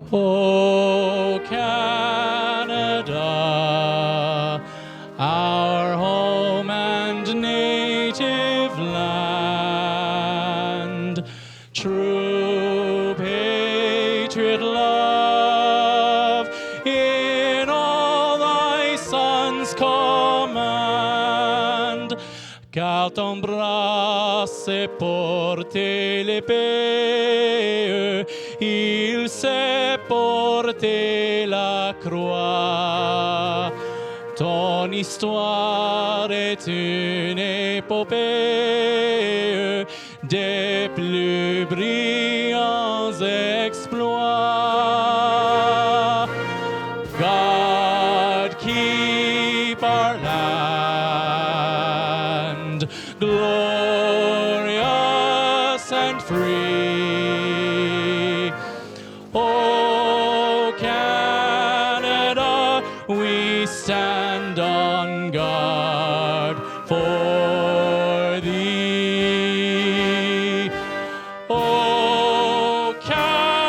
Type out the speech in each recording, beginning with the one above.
O Canada, our home and native land, true patriot love in all thy sons command. Car ton bras s'est porté l'épée, il s'est porté la croix. Ton histoire est une épopée des plus brillants exploits. God keep our land glorious and free. O Canada, we stand on guard for thee. O Canada,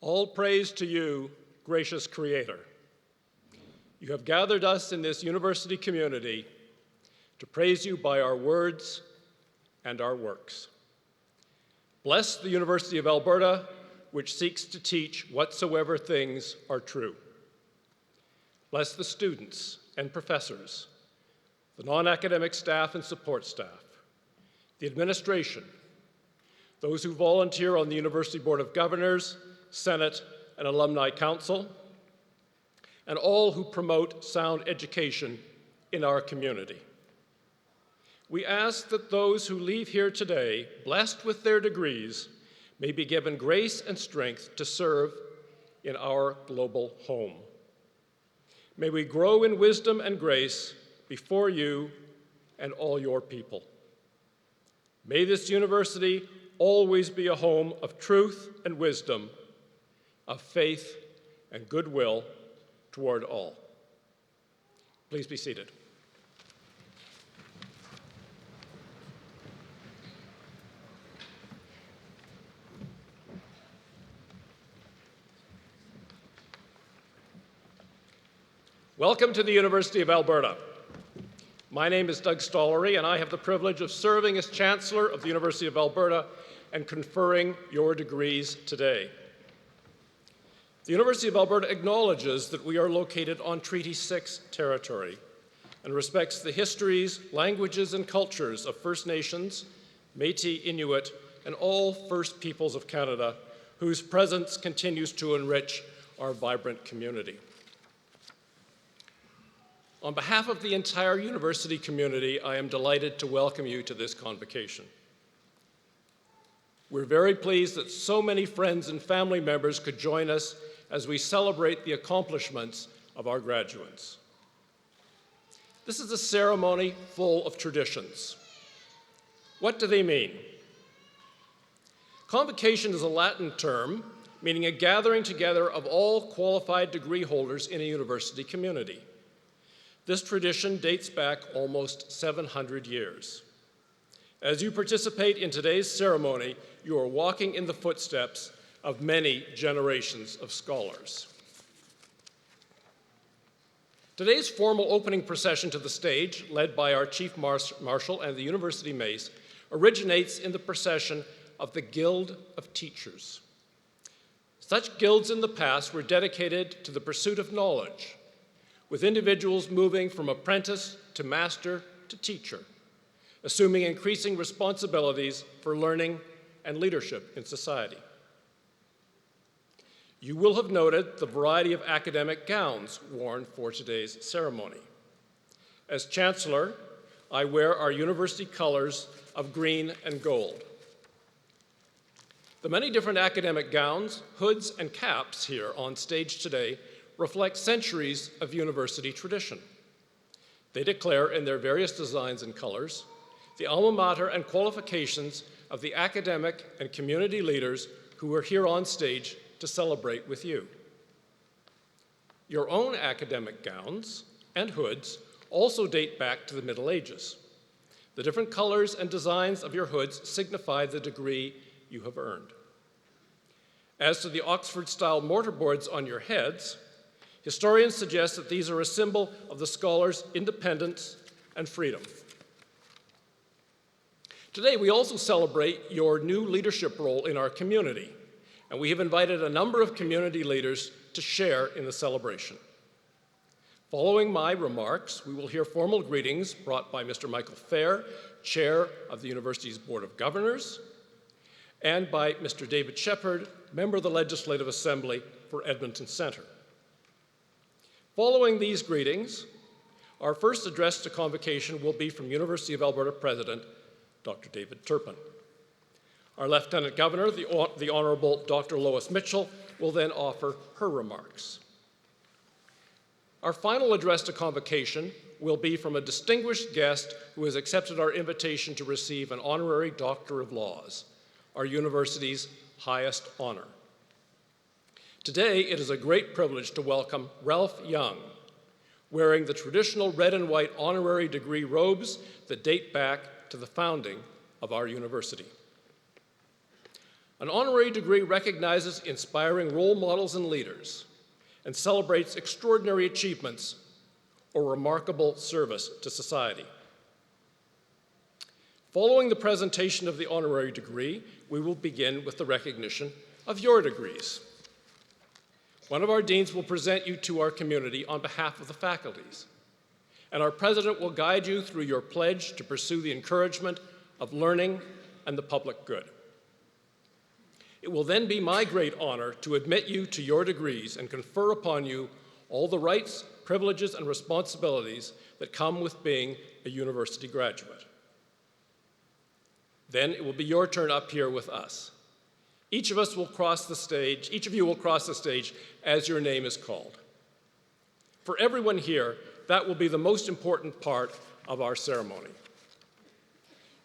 All praise to you, gracious Creator. You have gathered us in this university community to praise you by our words and our works. Bless the University of Alberta, which seeks to teach whatsoever things are true. Bless the students and professors, the non-academic staff and support staff, the administration, those who volunteer on the University Board of Governors, Senate, and Alumni Council, and all who promote sound education in our community. We ask that those who leave here today, blessed with their degrees, may be given grace and strength to serve in our global home. May we grow in wisdom and grace before you and all your people. May this university always be a home of truth and wisdom, of faith and goodwill toward all. Please be seated. Welcome to the University of Alberta. My name is Doug Stollery, and I have the privilege of serving as Chancellor of the University of Alberta and conferring your degrees today. The University of Alberta acknowledges that we are located on Treaty 6 territory and respects the histories, languages, and cultures of First Nations, Métis, Inuit, and all First Peoples of Canada, whose presence continues to enrich our vibrant community. On behalf of the entire university community, I am delighted to welcome you to this convocation. We're very pleased that so many friends and family members could join us as we celebrate the accomplishments of our graduates. This is a ceremony full of traditions. What do they mean? Convocation is a Latin term meaning a gathering together of all qualified degree holders in a university community. This tradition dates back almost 700 years. As you participate in today's ceremony, you are walking in the footsteps of many generations of scholars. Today's formal opening procession to the stage, led by our Chief Marshal and the University Mace, originates in the procession of the Guild of Teachers. Such guilds in the past were dedicated to the pursuit of knowledge, with individuals moving from apprentice to master to teacher, assuming increasing responsibilities for learning and leadership in society. You will have noted the variety of academic gowns worn for today's ceremony. As Chancellor, I wear our university colors of green and gold. The many different academic gowns, hoods, and caps here on stage today reflect centuries of university tradition. They declare in their various designs and colors the alma mater and qualifications of the academic and community leaders who are here on stage to celebrate with you. Your own academic gowns and hoods also date back to the Middle Ages. The different colors and designs of your hoods signify the degree you have earned. As to the Oxford-style mortarboards on your heads, historians suggest that these are a symbol of the scholar's independence and freedom. Today, we also celebrate your new leadership role in our community, and we have invited a number of community leaders to share in the celebration. Following my remarks, we will hear formal greetings brought by Mr. Michael Fair, Chair of the University's Board of Governors, and by Mr. David Shepherd, Member of the Legislative Assembly for Edmonton Centre. Following these greetings, our first address to convocation will be from University of Alberta President, Dr. David Turpin. Our Lieutenant Governor, the Honorable Dr. Lois Mitchell, will then offer her remarks. Our final address to convocation will be from a distinguished guest who has accepted our invitation to receive an Honorary Doctor of Laws, our university's highest honor. Today, it is a great privilege to welcome Ralph Young, wearing the traditional red and white honorary degree robes that date back to the founding of our university. An honorary degree recognizes inspiring role models and leaders and celebrates extraordinary achievements or remarkable service to society. Following the presentation of the honorary degree, we will begin with the recognition of your degrees. One of our deans will present you to our community on behalf of the faculties, and our president will guide you through your pledge to pursue the encouragement of learning and the public good. It will then be my great honor to admit you to your degrees and confer upon you all the rights, privileges, and responsibilities that come with being a university graduate. Then it will be your turn up here with us. Each of us will cross the stage, each of you will cross the stage as your name is called. For everyone here, that will be the most important part of our ceremony.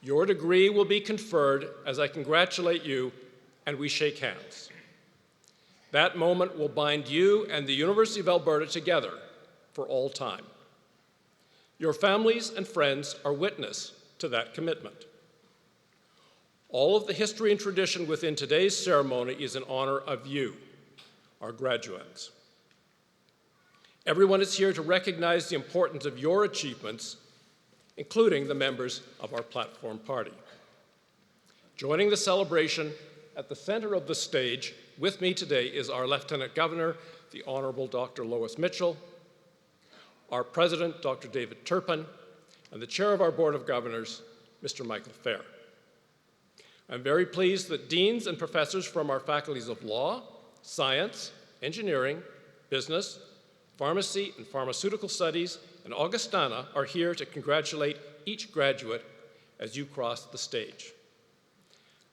Your degree will be conferred as I congratulate you and we shake hands. That moment will bind you and the University of Alberta together for all time. Your families and friends are witness to that commitment. All of the history and tradition within today's ceremony is in honor of you, our graduates. Everyone is here to recognize the importance of your achievements, including the members of our platform party. Joining the celebration at the center of the stage with me today is our Lieutenant Governor, the Honorable Dr. Lois Mitchell, our President, Dr. David Turpin, and the Chair of our Board of Governors, Mr. Michael Fair. I'm very pleased that deans and professors from our faculties of law, science, engineering, business, pharmacy and pharmaceutical studies, and Augustana are here to congratulate each graduate as you cross the stage.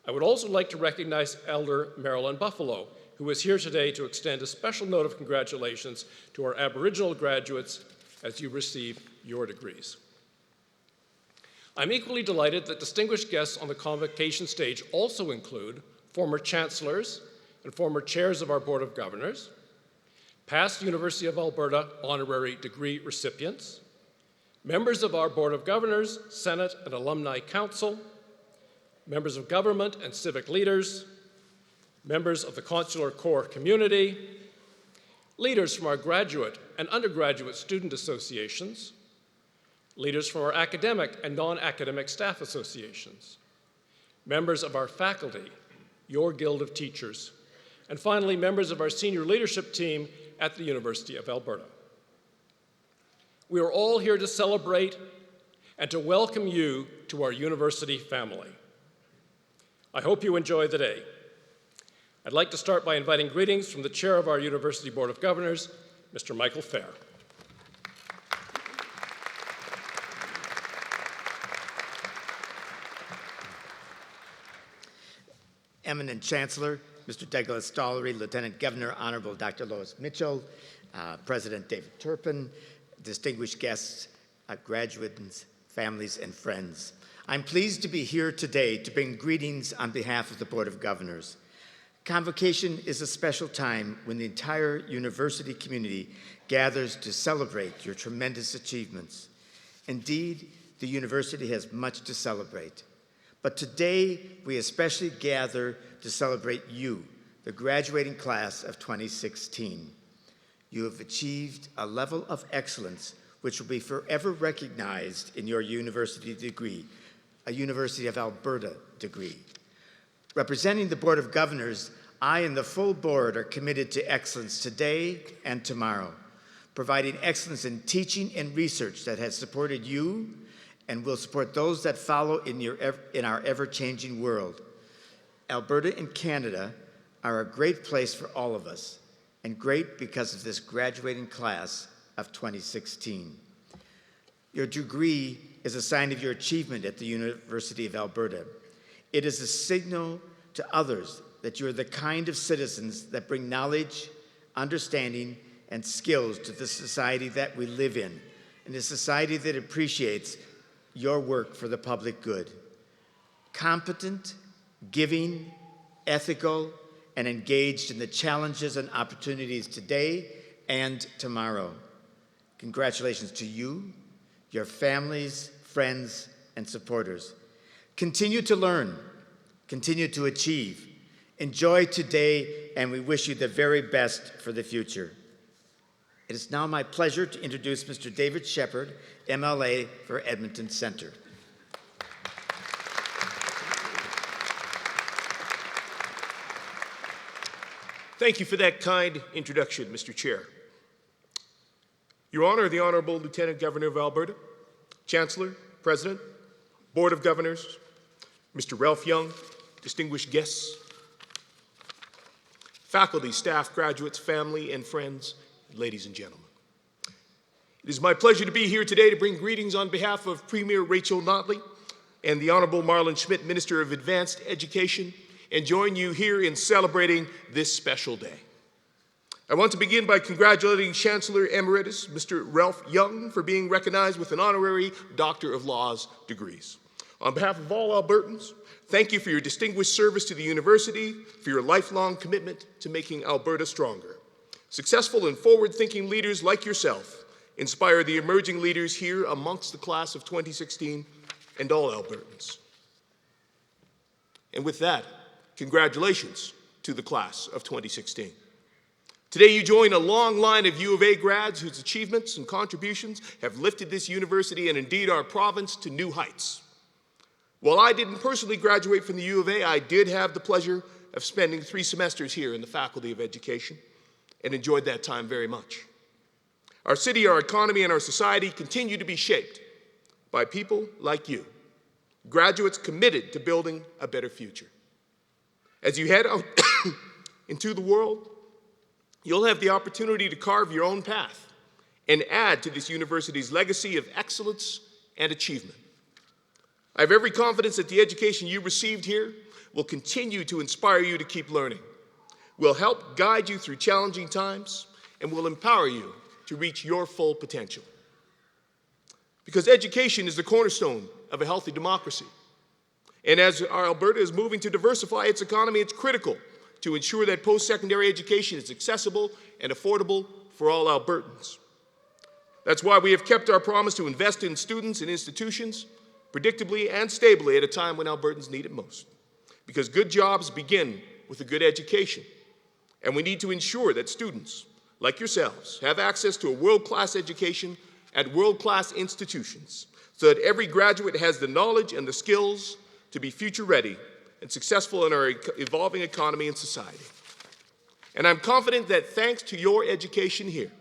I would also like to recognize Elder Marilyn Buffalo, who is here today to extend a special note of congratulations to our Aboriginal graduates as you receive your degrees. I'm equally delighted that distinguished guests on the convocation stage also include former chancellors and former chairs of our Board of Governors, past University of Alberta honorary degree recipients, members of our Board of Governors, Senate, and Alumni Council, members of government and civic leaders, members of the Consular Corps community, leaders from our graduate and undergraduate student associations, leaders from our academic and non-academic staff associations, members of our faculty, your Guild of Teachers, and finally, members of our senior leadership team at the University of Alberta. We are all here to celebrate and to welcome you to our university family. I hope you enjoy the day. I'd like to start by inviting greetings from the Chair of our University Board of Governors, Mr. Michael Fair. Eminent Chancellor, Mr. Douglas Stollery, Lieutenant Governor, Honorable Dr. Lois Mitchell, President David Turpin, distinguished guests, graduates, families, and friends. I'm pleased to be here today to bring greetings on behalf of the Board of Governors. Convocation is a special time when the entire university community gathers to celebrate your tremendous achievements. Indeed, the university has much to celebrate. But today, we especially gather to celebrate you, the graduating class of 2016. You have achieved a level of excellence which will be forever recognized in your university degree, a University of Alberta degree. Representing the Board of Governors, I and the full board are committed to excellence today and tomorrow, providing excellence in teaching and research that has supported you and will support those that follow in our ever-changing world. Alberta and Canada are a great place for all of us, and great because of this graduating class of 2016. Your degree is a sign of your achievement at the University of Alberta. It is a signal to others that you are the kind of citizens that bring knowledge, understanding, and skills to the society that we live in, and a society that appreciates your work for the public good. Competent, giving, ethical, and engaged in the challenges and opportunities today and tomorrow. Congratulations to you, your families, friends, and supporters. Continue to learn, continue to achieve, Enjoy today, and we wish you the very best for the future. It is now my pleasure to introduce Mr. David Shepard, MLA for Edmonton Center. Thank you for that kind introduction, Mr. Chair. Your Honor, the Honorable Lieutenant Governor of Alberta, Chancellor, President, Board of Governors, Mr. Ralph Young, distinguished guests, faculty, staff, graduates, family, and friends, ladies and gentlemen. It is my pleasure to be here today to bring greetings on behalf of Premier Rachel Notley and the Honorable Marlon Schmidt, Minister of Advanced Education, and join you here in celebrating this special day. I want to begin by congratulating Chancellor Emeritus, Mr. Ralph Young, for being recognized with an honorary Doctor of Laws degrees. On behalf of all Albertans, thank you for your distinguished service to the university, for your lifelong commitment to making Alberta stronger. Successful and forward-thinking leaders like yourself inspire the emerging leaders here amongst the class of 2016 and all Albertans. And with that, congratulations to the class of 2016. Today you join a long line of U of A grads whose achievements and contributions have lifted this university and indeed our province to new heights. While I didn't personally graduate from the U of A, I did have the pleasure of spending 3 semesters here in the Faculty of Education and enjoyed that time very much. Our city, our economy, and our society continue to be shaped by people like you, graduates committed to building a better future. As you head out into the world, you'll have the opportunity to carve your own path and add to this university's legacy of excellence and achievement. I have every confidence that the education you received here will continue to inspire you to keep learning, will help guide you through challenging times, and will empower you to reach your full potential. Because education is the cornerstone of a healthy democracy. And as our Alberta is moving to diversify its economy, it's critical to ensure that post-secondary education is accessible and affordable for all Albertans. That's why we have kept our promise to invest in students and institutions predictably and stably at a time when Albertans need it most. Because good jobs begin with a good education. And we need to ensure that students, like yourselves, have access to a world-class education at world-class institutions so that every graduate has the knowledge and the skills to be future-ready and successful in our evolving economy and society. And I'm confident that thanks to your education here,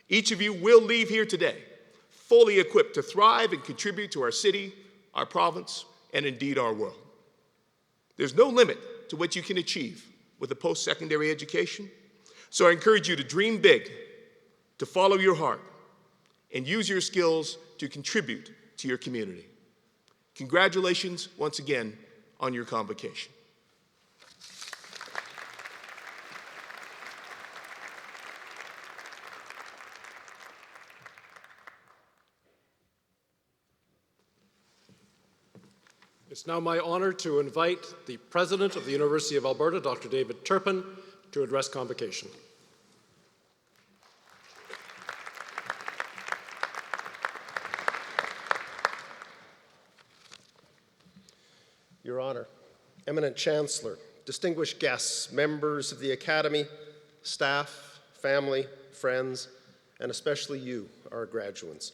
each of you will leave here today fully equipped to thrive and contribute to our city, our province, and indeed our world. There's no limit to what you can achieve with a post-secondary education, so I encourage you to dream big, to follow your heart, and use your skills to contribute to your community. Congratulations once again on your convocation. It's now my honor to invite the President of the University of Alberta, Dr. David Turpin, to address convocation. Your Honor, eminent Chancellor, distinguished guests, members of the Academy, staff, family, friends, and especially you, our graduates.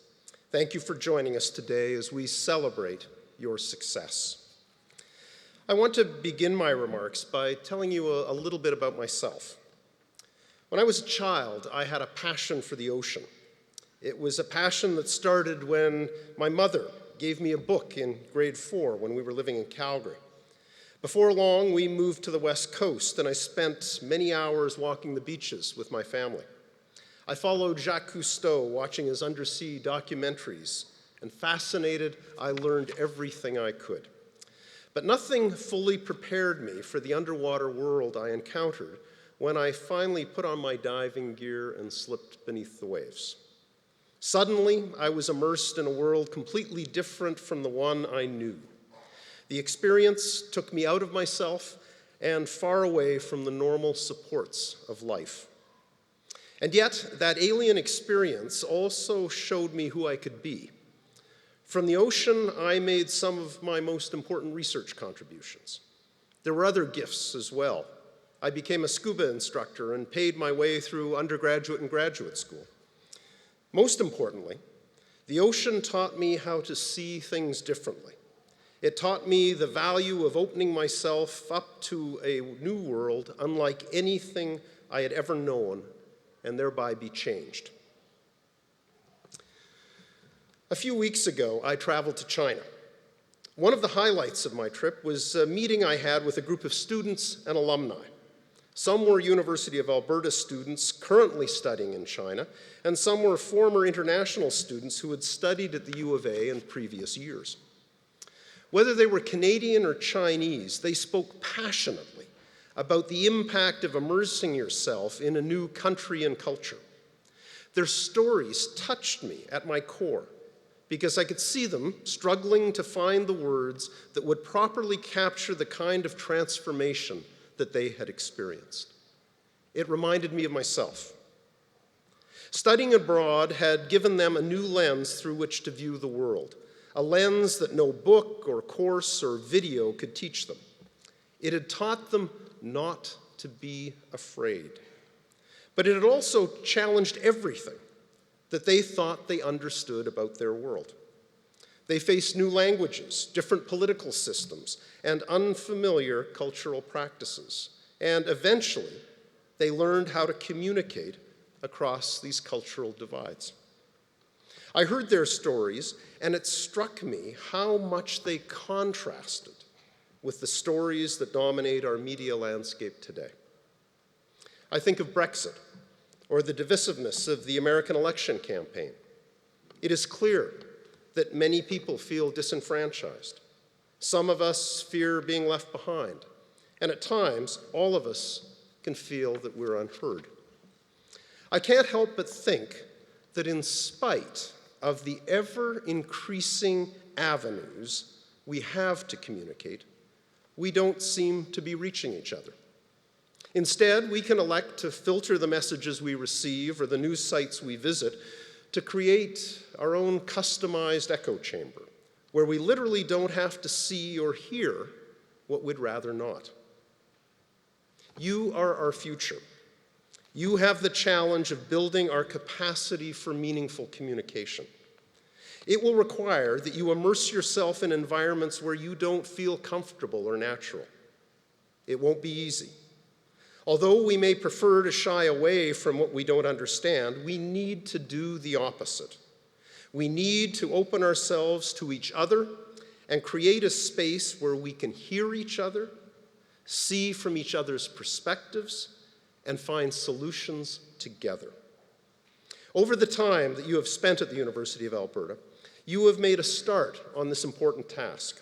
Thank you for joining us today as we celebrate your success. I want to begin my remarks by telling you a little bit about myself. When I was a child, I had a passion for the ocean. It was a passion that started when my mother gave me a book in grade 4 when we were living in Calgary. Before long, we moved to the West Coast, and I spent many hours walking the beaches with my family. I followed Jacques Cousteau, watching his undersea documentaries, and fascinated, I learned everything I could. But nothing fully prepared me for the underwater world I encountered when I finally put on my diving gear and slipped beneath the waves. Suddenly, I was immersed in a world completely different from the one I knew. The experience took me out of myself and far away from the normal supports of life. And yet, that alien experience also showed me who I could be. From the ocean, I made some of my most important research contributions. There were other gifts as well. I became a scuba instructor and paid my way through undergraduate and graduate school. Most importantly, the ocean taught me how to see things differently. It taught me the value of opening myself up to a new world unlike anything I had ever known, and thereby be changed. A few weeks ago, I traveled to China. One of the highlights of my trip was a meeting I had with a group of students and alumni. Some were University of Alberta students currently studying in China, and some were former international students who had studied at the U of A in previous years. Whether they were Canadian or Chinese, they spoke passionately about the impact of immersing yourself in a new country and culture. Their stories touched me at my core because I could see them struggling to find the words that would properly capture the kind of transformation that they had experienced. It reminded me of myself. Studying abroad had given them a new lens through which to view the world, a lens that no book or course or video could teach them. It had taught them not to be afraid. But it had also challenged everything that they thought they understood about their world. They faced new languages, different political systems, and unfamiliar cultural practices. And eventually, they learned how to communicate across these cultural divides. I heard their stories, and it struck me how much they contrasted with the stories that dominate our media landscape today. I think of Brexit, or the divisiveness of the American election campaign. It is clear that many people feel disenfranchised. Some of us fear being left behind, and at times, all of us can feel that we're unheard. I can't help but think that in spite of the ever-increasing avenues we have to communicate, we don't seem to be reaching each other. Instead, we can elect to filter the messages we receive or the news sites we visit to create our own customized echo chamber, where we literally don't have to see or hear what we'd rather not. You are our future. You have the challenge of building our capacity for meaningful communication. It will require that you immerse yourself in environments where you don't feel comfortable or natural. It won't be easy. Although we may prefer to shy away from what we don't understand, we need to do the opposite. We need to open ourselves to each other and create a space where we can hear each other, see from each other's perspectives, and find solutions together. Over the time that you have spent at the University of Alberta, you have made a start on this important task.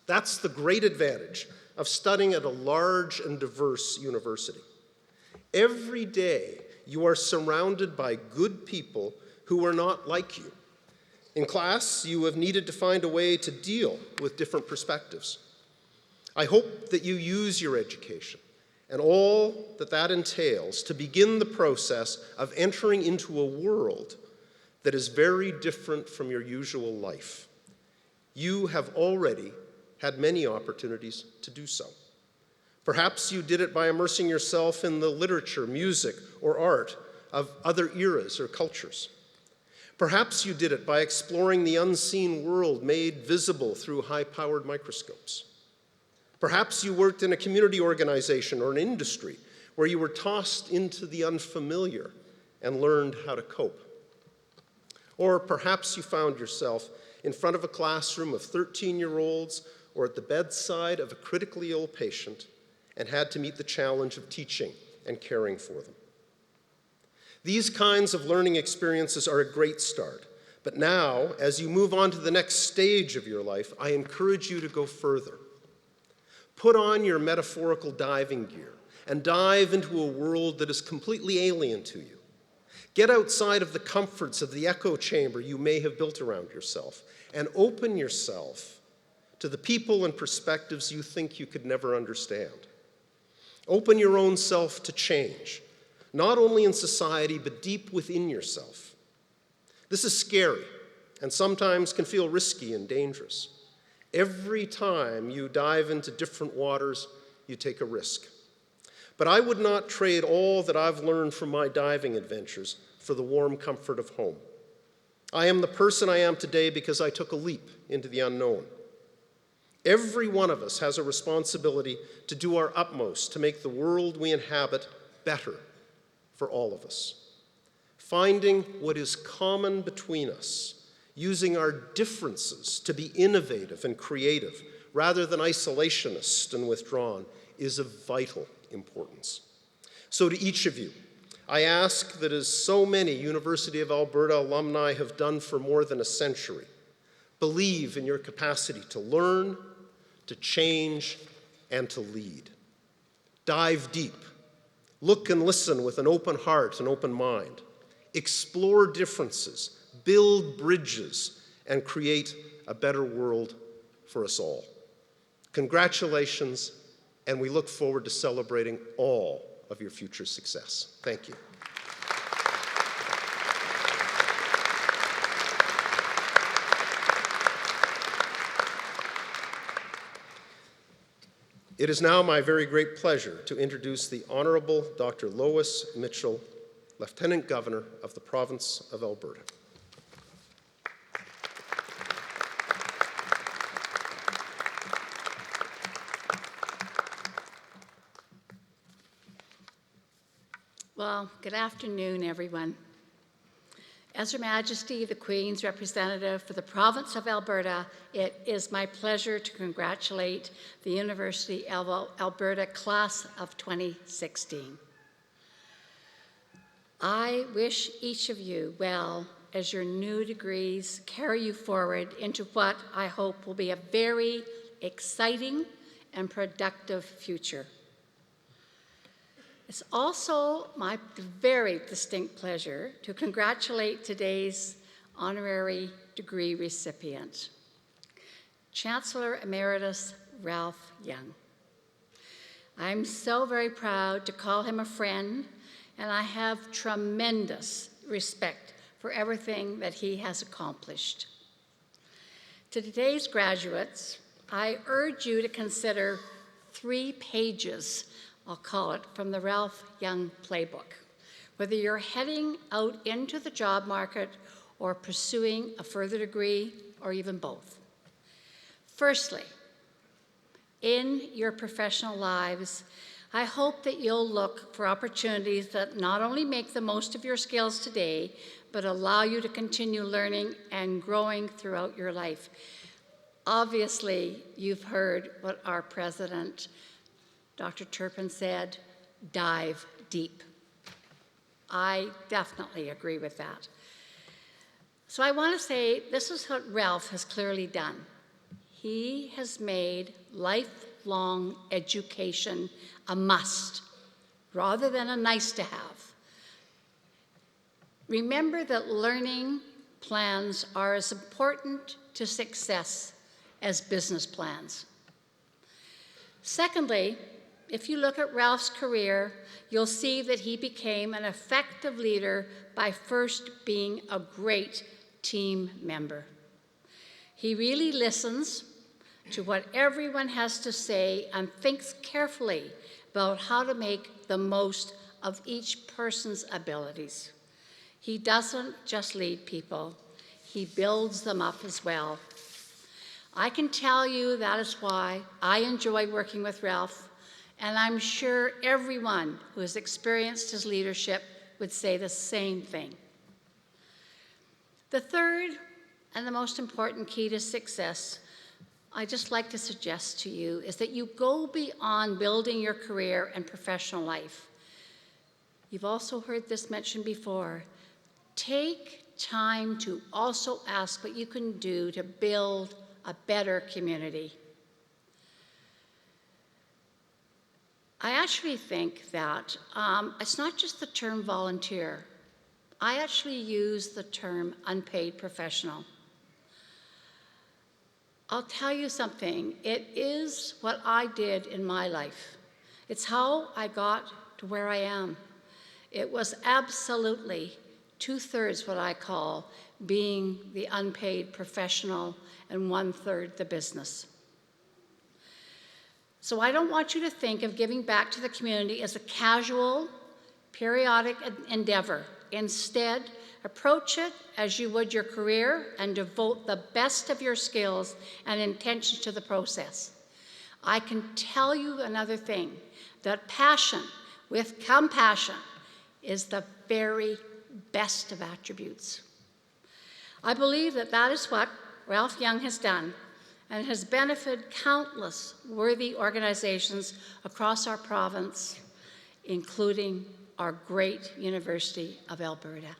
That's the great advantage of studying at a large and diverse university. Every day, you are surrounded by good people who are not like you. In class, you have needed to find a way to deal with different perspectives. I hope that you use your education and all that that entails to begin the process of entering into a world that is very different from your usual life. You have already had many opportunities to do so. Perhaps you did it by immersing yourself in the literature, music, or art of other eras or cultures. Perhaps you did it by exploring the unseen world made visible through high-powered microscopes. Perhaps you worked in a community organization or an industry where you were tossed into the unfamiliar and learned how to cope. Or perhaps you found yourself in front of a classroom of 13-year-olds or at the bedside of a critically ill patient and had to meet the challenge of teaching and caring for them. These kinds of learning experiences are a great start, but now, as you move on to the next stage of your life, I encourage you to go further. Put on your metaphorical diving gear and dive into a world that is completely alien to you. Get outside of the comforts of the echo chamber you may have built around yourself and open yourself to the people and perspectives you think you could never understand. Open your own self to change, not only in society, but deep within yourself. This is scary and sometimes can feel risky and dangerous. Every time you dive into different waters, you take a risk. But I would not trade all that I've learned from my diving adventures for the warm comfort of home. I am the person I am today because I took a leap into the unknown. Every one of us has a responsibility to do our utmost to make the world we inhabit better for all of us. Finding what is common between us, using our differences to be innovative and creative rather than isolationist and withdrawn, is of vital importance. So to each of you, I ask that, as so many University of Alberta alumni have done for more than a century, believe in your capacity to learn, to change, and to lead. Dive deep. Look and listen with an open heart and open mind. Explore differences, build bridges, and create a better world for us all. Congratulations, and we look forward to celebrating all of your future success. Thank you. It is now my very great pleasure to introduce the Honorable Dr. Lois Mitchell, Lieutenant Governor of the Province of Alberta. Well, good afternoon, everyone. As Her Majesty the Queen's representative for the province of Alberta, it is my pleasure to congratulate the University of Alberta class of 2016. I wish each of you well as your new degrees carry you forward into what I hope will be a very exciting and productive future. It's also my very distinct pleasure to congratulate today's honorary degree recipient, Chancellor Emeritus Ralph Young. I'm so very proud to call him a friend, and I have tremendous respect for everything that he has accomplished. To today's graduates, I urge you to consider 3 pages, I'll call it, from the Ralph Young Playbook, whether you're heading out into the job market or pursuing a further degree, or even both. Firstly, in your professional lives, I hope that you'll look for opportunities that not only make the most of your skills today, but allow you to continue learning and growing throughout your life. Obviously, you've heard what our president, Dr. Turpin, said, dive deep. I definitely agree with that. So I want to say this is what Ralph has clearly done. He has made lifelong education a must rather than a nice to have. Remember that learning plans are as important to success as business plans. Secondly, if you look at Ralph's career, you'll see that he became an effective leader by first being a great team member. He really listens to what everyone has to say and thinks carefully about how to make the most of each person's abilities. He doesn't just lead people, he builds them up as well. I can tell you that is why I enjoy working with Ralph, and I'm sure everyone who has experienced his leadership would say the same thing. The third and the most important key to success I'd just like to suggest to you is that you go beyond building your career and professional life. You've also heard this mentioned before. Take time to also ask what you can do to build a better community. I actually think that it's not just the term volunteer. I actually use the term unpaid professional. I'll tell you something, it is what I did in my life. It's how I got to where I am. It was absolutely 2/3 what I call being the unpaid professional and 1/3 the business. So I don't want you to think of giving back to the community as a casual, periodic endeavor. Instead, approach it as you would your career and devote the best of your skills and intentions to the process. I can tell you another thing, that passion with compassion is the very best of attributes. I believe that that is what Ralph Young has done and has benefited countless worthy organizations across our province, including our great University of Alberta.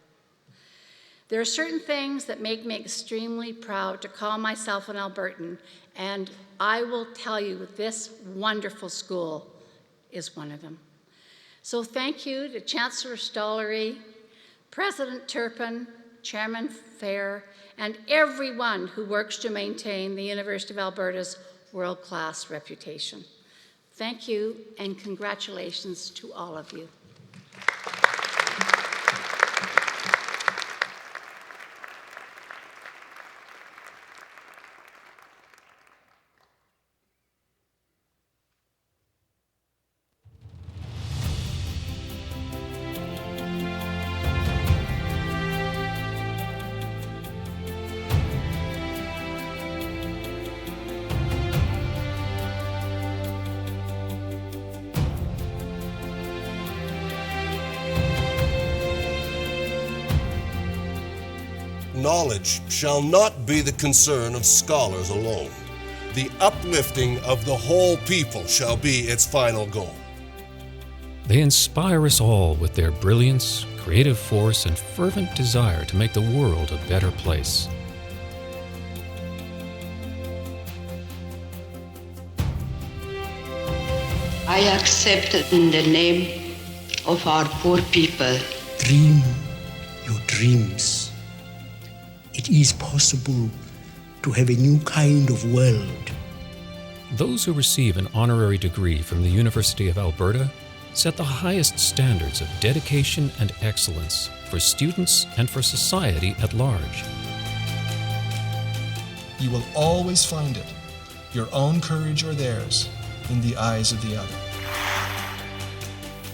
There are certain things that make me extremely proud to call myself an Albertan, and I will tell you this wonderful school is one of them. So thank you to Chancellor Stollery, President Turpin, Chairman Fair, and everyone who works to maintain the University of Alberta's world-class reputation. Thank you, and congratulations to all of you. Knowledge shall not be the concern of scholars alone. The uplifting of the whole people shall be its final goal. They inspire us all with their brilliance, creative force, and fervent desire to make the world a better place. I accept in the name of our poor people. Dream your dreams. It is possible to have a new kind of world. Those who receive an honorary degree from the University of Alberta set the highest standards of dedication and excellence for students and for society at large. You will always find it, your own courage or theirs, in the eyes of the other.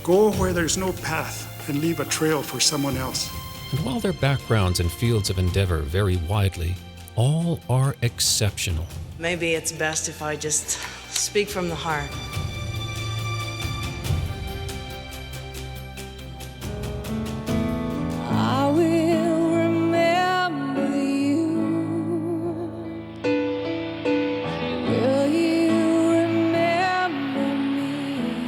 Go where there's no path and leave a trail for someone else. And while their backgrounds and fields of endeavor vary widely, all are exceptional. Maybe it's best if I just speak from the heart. I will remember you. Will you remember me?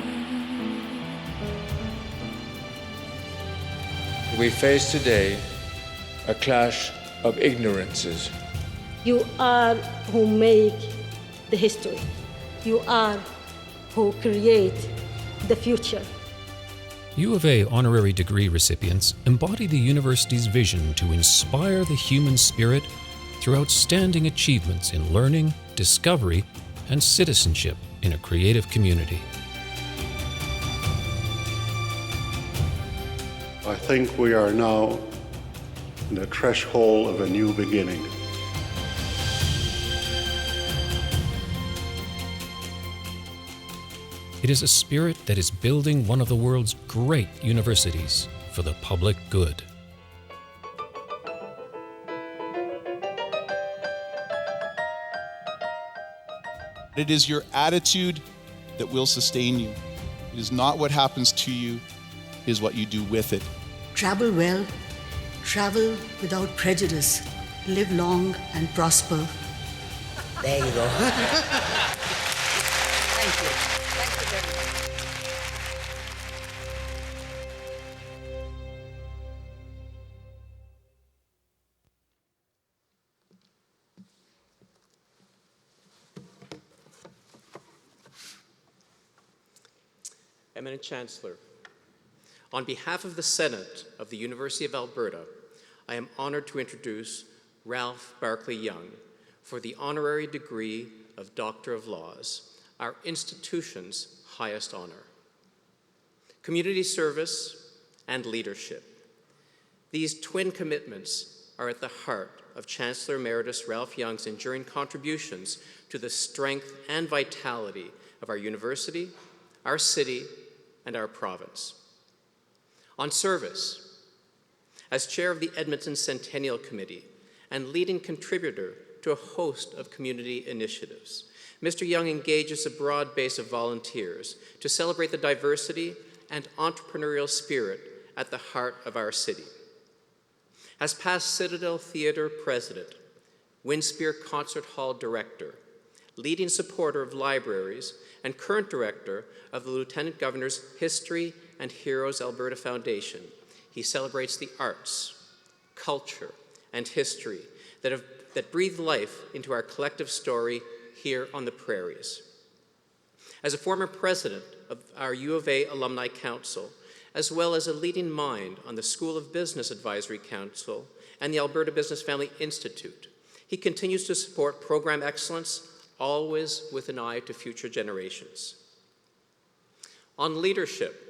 We face today a clash of ignorances. You are who make the history. You are who create the future. U of A honorary degree recipients embody the university's vision to inspire the human spirit through outstanding achievements in learning, discovery, and citizenship in a creative community. I think we are now in the threshold of a new beginning. It is a spirit that is building one of the world's great universities for the public good. It is your attitude that will sustain you. It is not what happens to you, it is what you do with it. Travel well, travel without prejudice, live long and prosper. There you go. Thank you. Thank you very much. Eminent Chancellor, on behalf of the Senate of the University of Alberta, I am honored to introduce Ralph Barclay Young for the honorary degree of Doctor of Laws, our institution's highest honor. Community service and leadership. These twin commitments are at the heart of Chancellor Emeritus Ralph Young's enduring contributions to the strength and vitality of our university, our city, and our province. On service, as chair of the Edmonton Centennial Committee and leading contributor to a host of community initiatives, Mr. Young engages a broad base of volunteers to celebrate the diversity and entrepreneurial spirit at the heart of our city. As past Citadel Theatre president, Winspear Concert Hall director, leading supporter of libraries, and current director of the Lieutenant Governor's History and Heroes Alberta Foundation, he celebrates the arts, culture, and history that breathe life into our collective story here on the prairies. As a former president of our U of A Alumni Council, as well as a leading mind on the School of Business Advisory Council and the Alberta Business Family Institute, he continues to support program excellence, always with an eye to future generations. On leadership,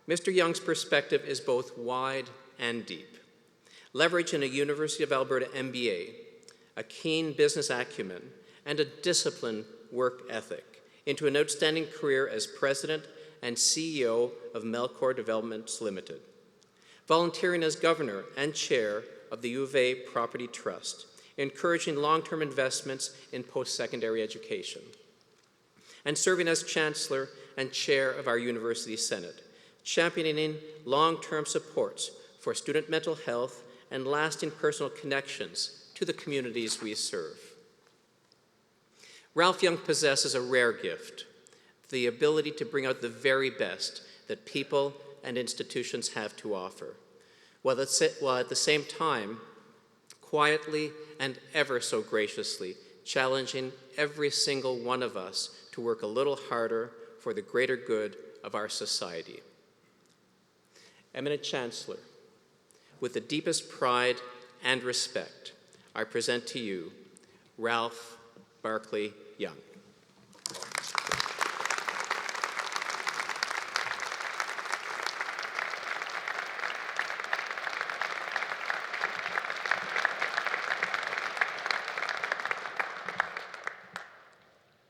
Mr. Young's perspective is both wide and deep. Leveraging a University of Alberta MBA, a keen business acumen, and a disciplined work ethic into an outstanding career as president and CEO of Melcor Developments Limited. Volunteering as governor and chair of the U of A Property Trust, encouraging long-term investments in post-secondary education. And serving as chancellor and chair of our university senate, championing long-term supports for student mental health and lasting personal connections to the communities we serve. Ralph Young possesses a rare gift, the ability to bring out the very best that people and institutions have to offer, while at the same time, quietly and ever so graciously challenging every single one of us to work a little harder for the greater good of our society. Eminent Chancellor, with the deepest pride and respect, I present to you Ralph Barclay Young.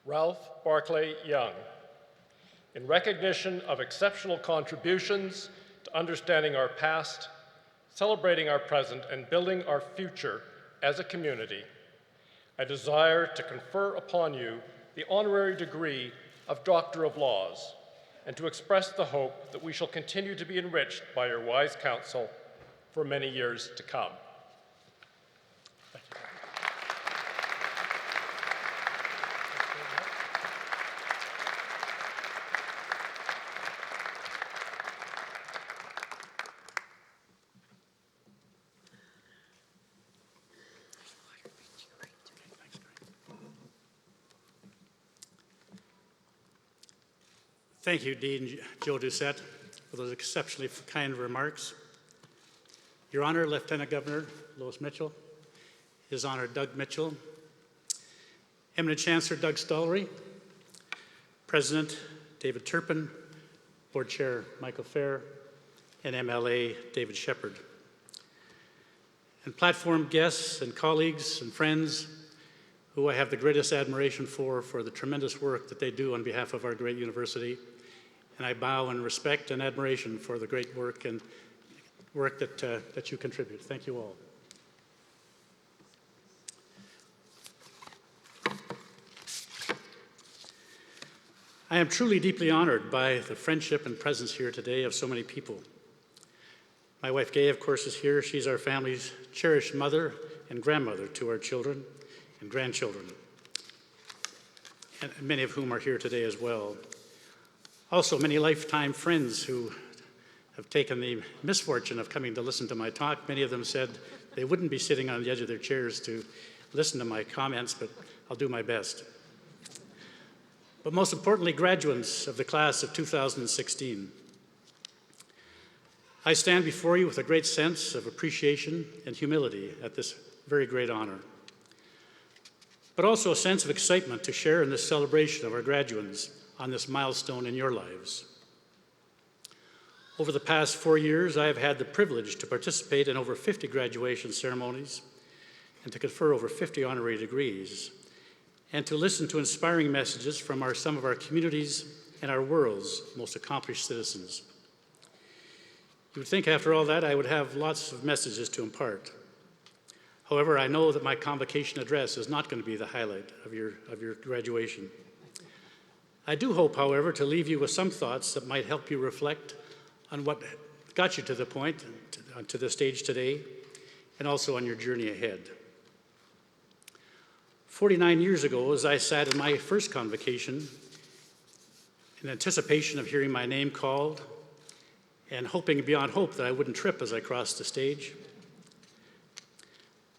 Ralph Barclay Young, in recognition of exceptional contributions to understanding our past, celebrating our present, and building our future as a community, I desire to confer upon you the honorary degree of Doctor of Laws and to express the hope that we shall continue to be enriched by your wise counsel for many years to come. Thank you. Thank you, Dean Joe Doucette, for those exceptionally kind remarks. Your Honor, Lieutenant Governor Lois Mitchell, His Honor Doug Mitchell, Eminent Chancellor Doug Stollery, President David Turpin, Board Chair Michael Fair, and MLA David Shepherd. And platform guests and colleagues and friends who I have the greatest admiration for the tremendous work that they do on behalf of our great university. And I bow in respect and admiration for the great work and work that you contribute. Thank you all. I am truly deeply honored by the friendship and presence here today of so many people. My wife Gay, of course, is here. She's our family's cherished mother and grandmother to our children and grandchildren, and many of whom are here today as well. Also, many lifetime friends who have taken the misfortune of coming to listen to my talk. Many of them said they wouldn't be sitting on the edge of their chairs to listen to my comments, but I'll do my best. But most importantly, graduates of the class of 2016. I stand before you with a great sense of appreciation and humility at this very great honor, but also a sense of excitement to share in this celebration of our graduates on this milestone in your lives. Over the past 4 years, I have had the privilege to participate in over 50 graduation ceremonies and to confer over 50 honorary degrees, and to listen to inspiring messages from some of our communities and our world's most accomplished citizens. You would think after all that I would have lots of messages to impart. However, I know that my convocation address is not going to be the highlight of your graduation. I do hope, however, to leave you with some thoughts that might help you reflect on what got you to the point, to the stage today, and also on your journey ahead. 49 years ago, as I sat in my first convocation, in anticipation of hearing my name called and hoping beyond hope that I wouldn't trip as I crossed the stage.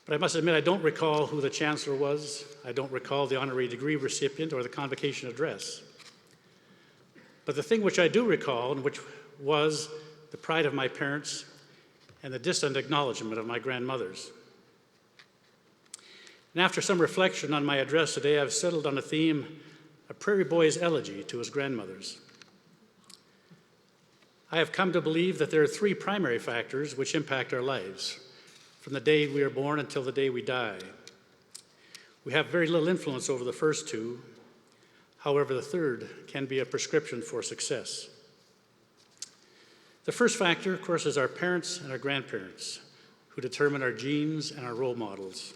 But I must admit, I don't recall who the Chancellor was. I don't recall the honorary degree recipient or the convocation address. But the thing which I do recall, and which was the pride of my parents and the distant acknowledgement of my grandmothers. And after some reflection on my address today, I've settled on a theme, a prairie boy's elegy to his grandmothers. I have come to believe that there are three primary factors which impact our lives, from the day we are born until the day we die. We have very little influence over the first two. However, the third can be a prescription for success. The first factor, of course, is our parents and our grandparents, who determine our genes and our role models.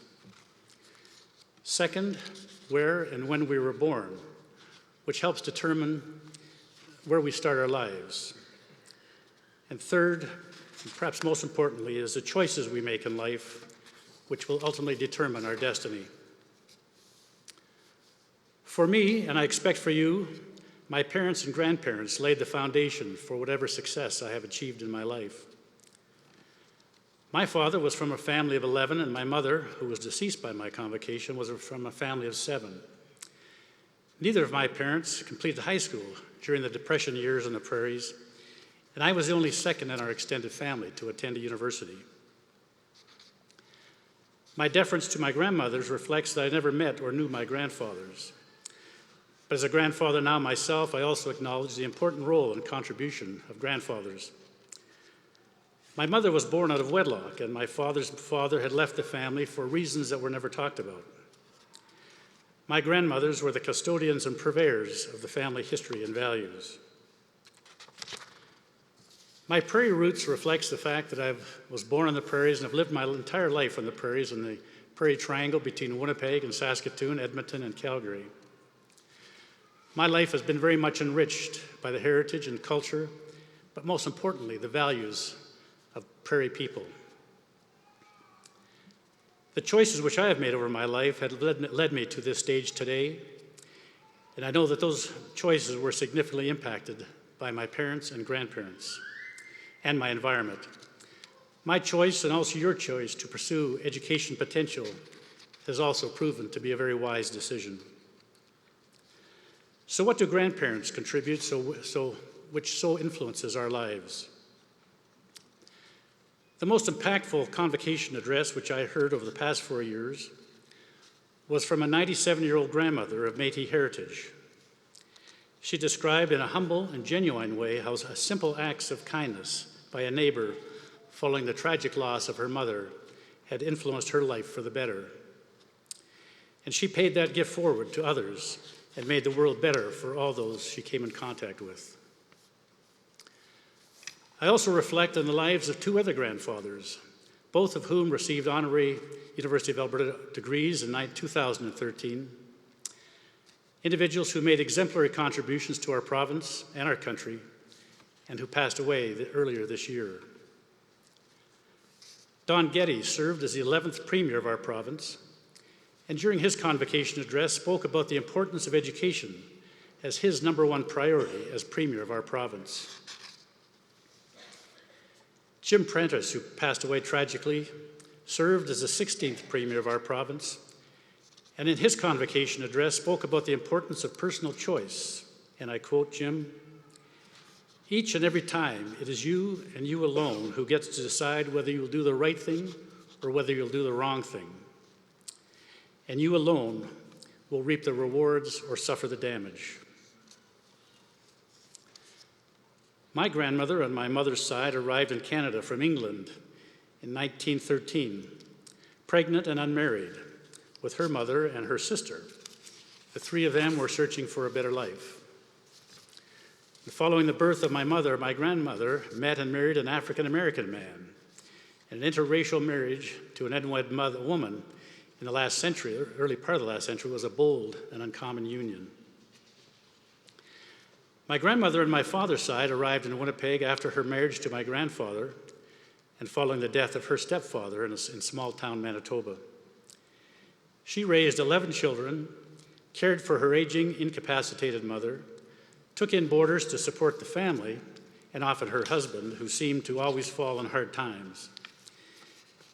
Second, where and when we were born, which helps determine where we start our lives. And third, and perhaps most importantly, is the choices we make in life, which will ultimately determine our destiny. For me, and I expect for you, my parents and grandparents laid the foundation for whatever success I have achieved in my life. My father was from a family of 11, and my mother, who was deceased by my convocation, was from a family of 7. Neither of my parents completed high school during the Depression years in the prairies, and I was the only second in our extended family to attend a university. My deference to my grandmothers reflects that I never met or knew my grandfathers. But as a grandfather now myself, I also acknowledge the important role and contribution of grandfathers. My mother was born out of wedlock, and my father's father had left the family for reasons that were never talked about. My grandmothers were the custodians and purveyors of the family history and values. My prairie roots reflects the fact that I was born on the prairies and have lived my entire life on the prairies in the Prairie Triangle between Winnipeg and Saskatoon, Edmonton, and Calgary. My life has been very much enriched by the heritage and culture, but most importantly, the values of prairie people. The choices which I have made over my life have led me to this stage today, and I know that those choices were significantly impacted by my parents and grandparents and my environment. My choice, and also your choice, to pursue education potential has also proven to be a very wise decision. So what do grandparents contribute which so influences our lives? The most impactful convocation address which I heard over the past 4 years was from a 97-year-old grandmother of Métis heritage. She described in a humble and genuine way how simple acts of kindness by a neighbor following the tragic loss of her mother had influenced her life for the better. And she paid that gift forward to others and made the world better for all those she came in contact with. I also reflect on the lives of 2 other grandfathers, both of whom received honorary University of Alberta degrees in 2013, individuals who made exemplary contributions to our province and our country, and who passed away earlier this year. Don Getty served as the 11th Premier of our province, and during his convocation address spoke about the importance of education as his #1 priority as Premier of our province. Jim Prentice, who passed away tragically, served as the 16th Premier of our province, and in his convocation address spoke about the importance of personal choice, and I quote Jim, "Each and every time it is you and you alone who gets to decide whether you'll do the right thing or whether you'll do the wrong thing. And you alone will reap the rewards or suffer the damage." My grandmother on my mother's side arrived in Canada from England in 1913, pregnant and unmarried, with her mother and her sister. The three of them were searching for a better life. And following the birth of my mother, my grandmother met and married an African-American man. And an interracial marriage to an unwed woman in the last century, early part of the last century, was a bold and uncommon union. My grandmother on my father's side arrived in Winnipeg after her marriage to my grandfather and following the death of her stepfather in small-town Manitoba. She raised 11 children, cared for her aging, incapacitated mother, took in boarders to support the family, and often her husband, who seemed to always fall in hard times.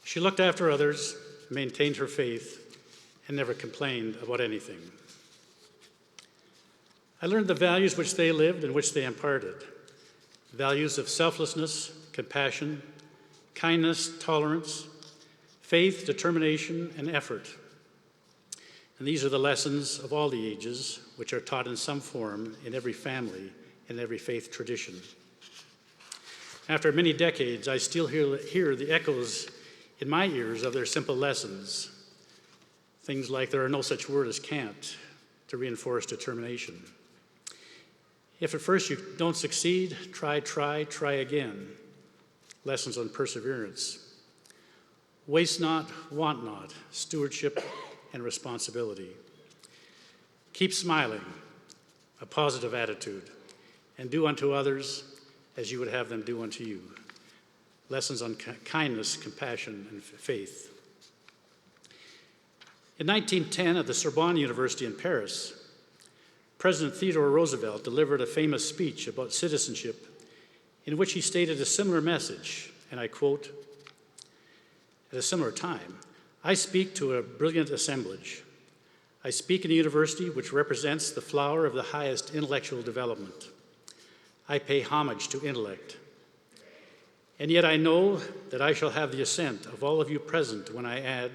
She looked after others, maintained her faith, and never complained about anything. I learned the values which they lived and which they imparted. Values of selflessness, compassion, kindness, tolerance, faith, determination, and effort. And these are the lessons of all the ages, which are taught in some form in every family and every faith tradition. After many decades, I still hear the echoes in my ears of their simple lessons. Things like there are no such word as can't to reinforce determination. If at first you don't succeed, try again. Lessons on perseverance. Waste not, want not, stewardship and responsibility. Keep smiling, a positive attitude, and do unto others as you would have them do unto you. Lessons on kindness, compassion, and faith. In 1910, at the Sorbonne University in Paris, President Theodore Roosevelt delivered a famous speech about citizenship in which he stated a similar message, and I quote, "At a similar time, I speak to a brilliant assemblage. I speak in a university which represents the flower of the highest intellectual development. I pay homage to intellect. And yet I know that I shall have the assent of all of you present when I add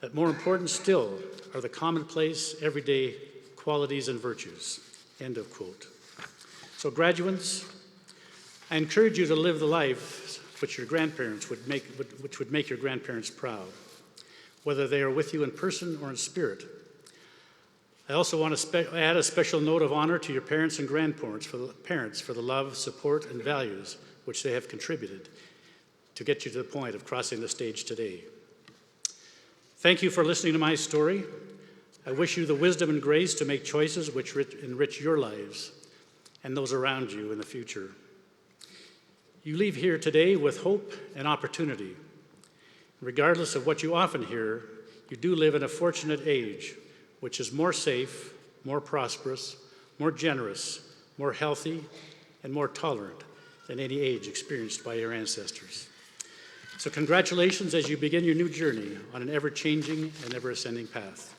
that more important still are the commonplace, everyday qualities and virtues." End of quote. So graduates, I encourage you to live the life which your grandparents would make your grandparents proud, whether they are with you in person or in spirit. I also want to add a special note of honor to your parents and grandparents for the love, support, and values which they have contributed to get you to the point of crossing the stage today. Thank you for listening to my story. I wish you the wisdom and grace to make choices which enrich your lives and those around you in the future. You leave here today with hope and opportunity. Regardless of what you often hear, you do live in a fortunate age, which is more safe, more prosperous, more generous, more healthy, and more tolerant than any age experienced by your ancestors. So congratulations as you begin your new journey on an ever-changing and ever-ascending path.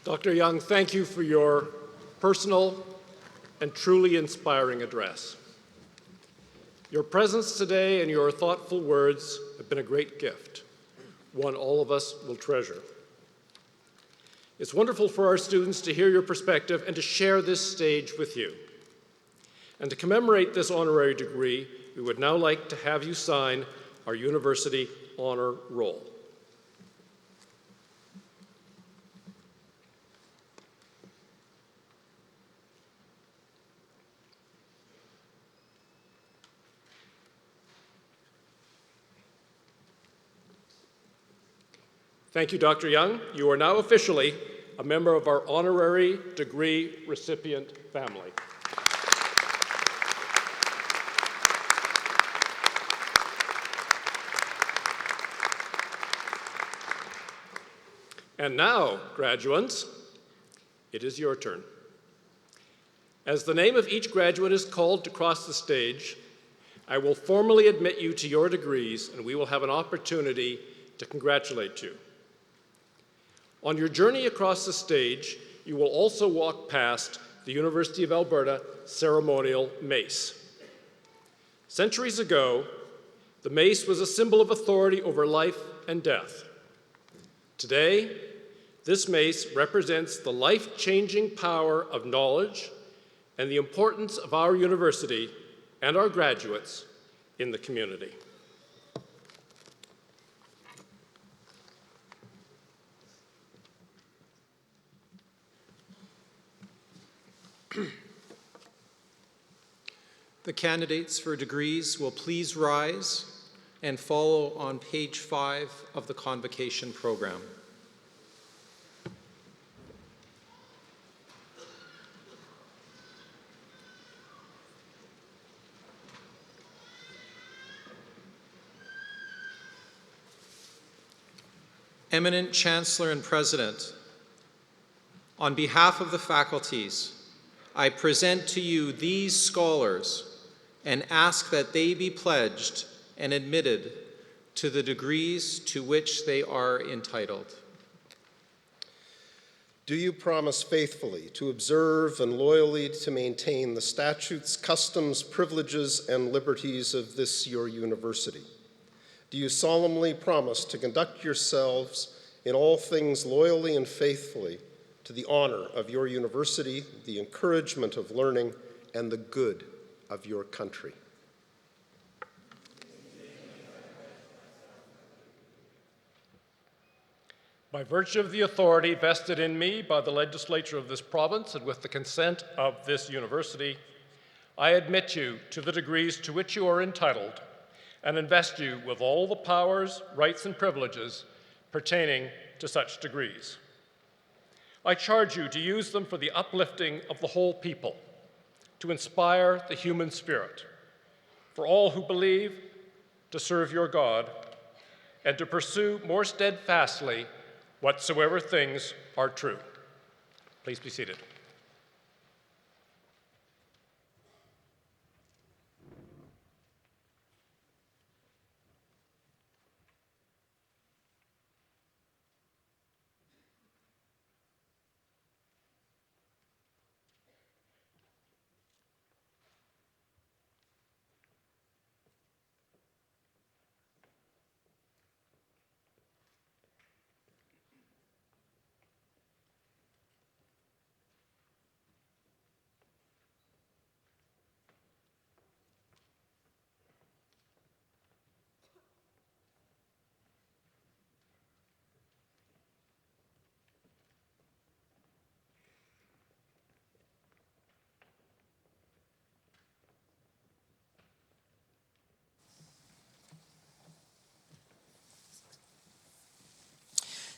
Dr. Young, thank you for your personal and truly inspiring address. Your presence today and your thoughtful words have been a great gift, one all of us will treasure. It's wonderful for our students to hear your perspective and to share this stage with you. And to commemorate this honorary degree, we would now like to have you sign our University Honor Roll. Thank you, Dr. Young. You are now officially a member of our honorary degree recipient family. And now, graduates, it is your turn. As the name of each graduate is called to cross the stage, I will formally admit you to your degrees, and we will have an opportunity to congratulate you. On your journey across the stage, you will also walk past the University of Alberta ceremonial mace. Centuries ago, the mace was a symbol of authority over life and death. Today, this mace represents the life-changing power of knowledge and the importance of our university and our graduates in the community. The candidates for degrees will please rise and follow on page 5 of the convocation program. Eminent Chancellor and President, on behalf of the faculties, I present to you these scholars and ask that they be pledged and admitted to the degrees to which they are entitled. Do you promise faithfully to observe and loyally to maintain the statutes, customs, privileges, and liberties of this your university? Do you solemnly promise to conduct yourselves in all things loyally and faithfully to the honor of your university, the encouragement of learning, and the good of your country? By virtue of the authority vested in me by the legislature of this province and with the consent of this university, I admit you to the degrees to which you are entitled and invest you with all the powers, rights, and privileges pertaining to such degrees. I charge you to use them for the uplifting of the whole people, to inspire the human spirit, for all who believe to serve your God, and to pursue more steadfastly whatsoever things are true. Please be seated.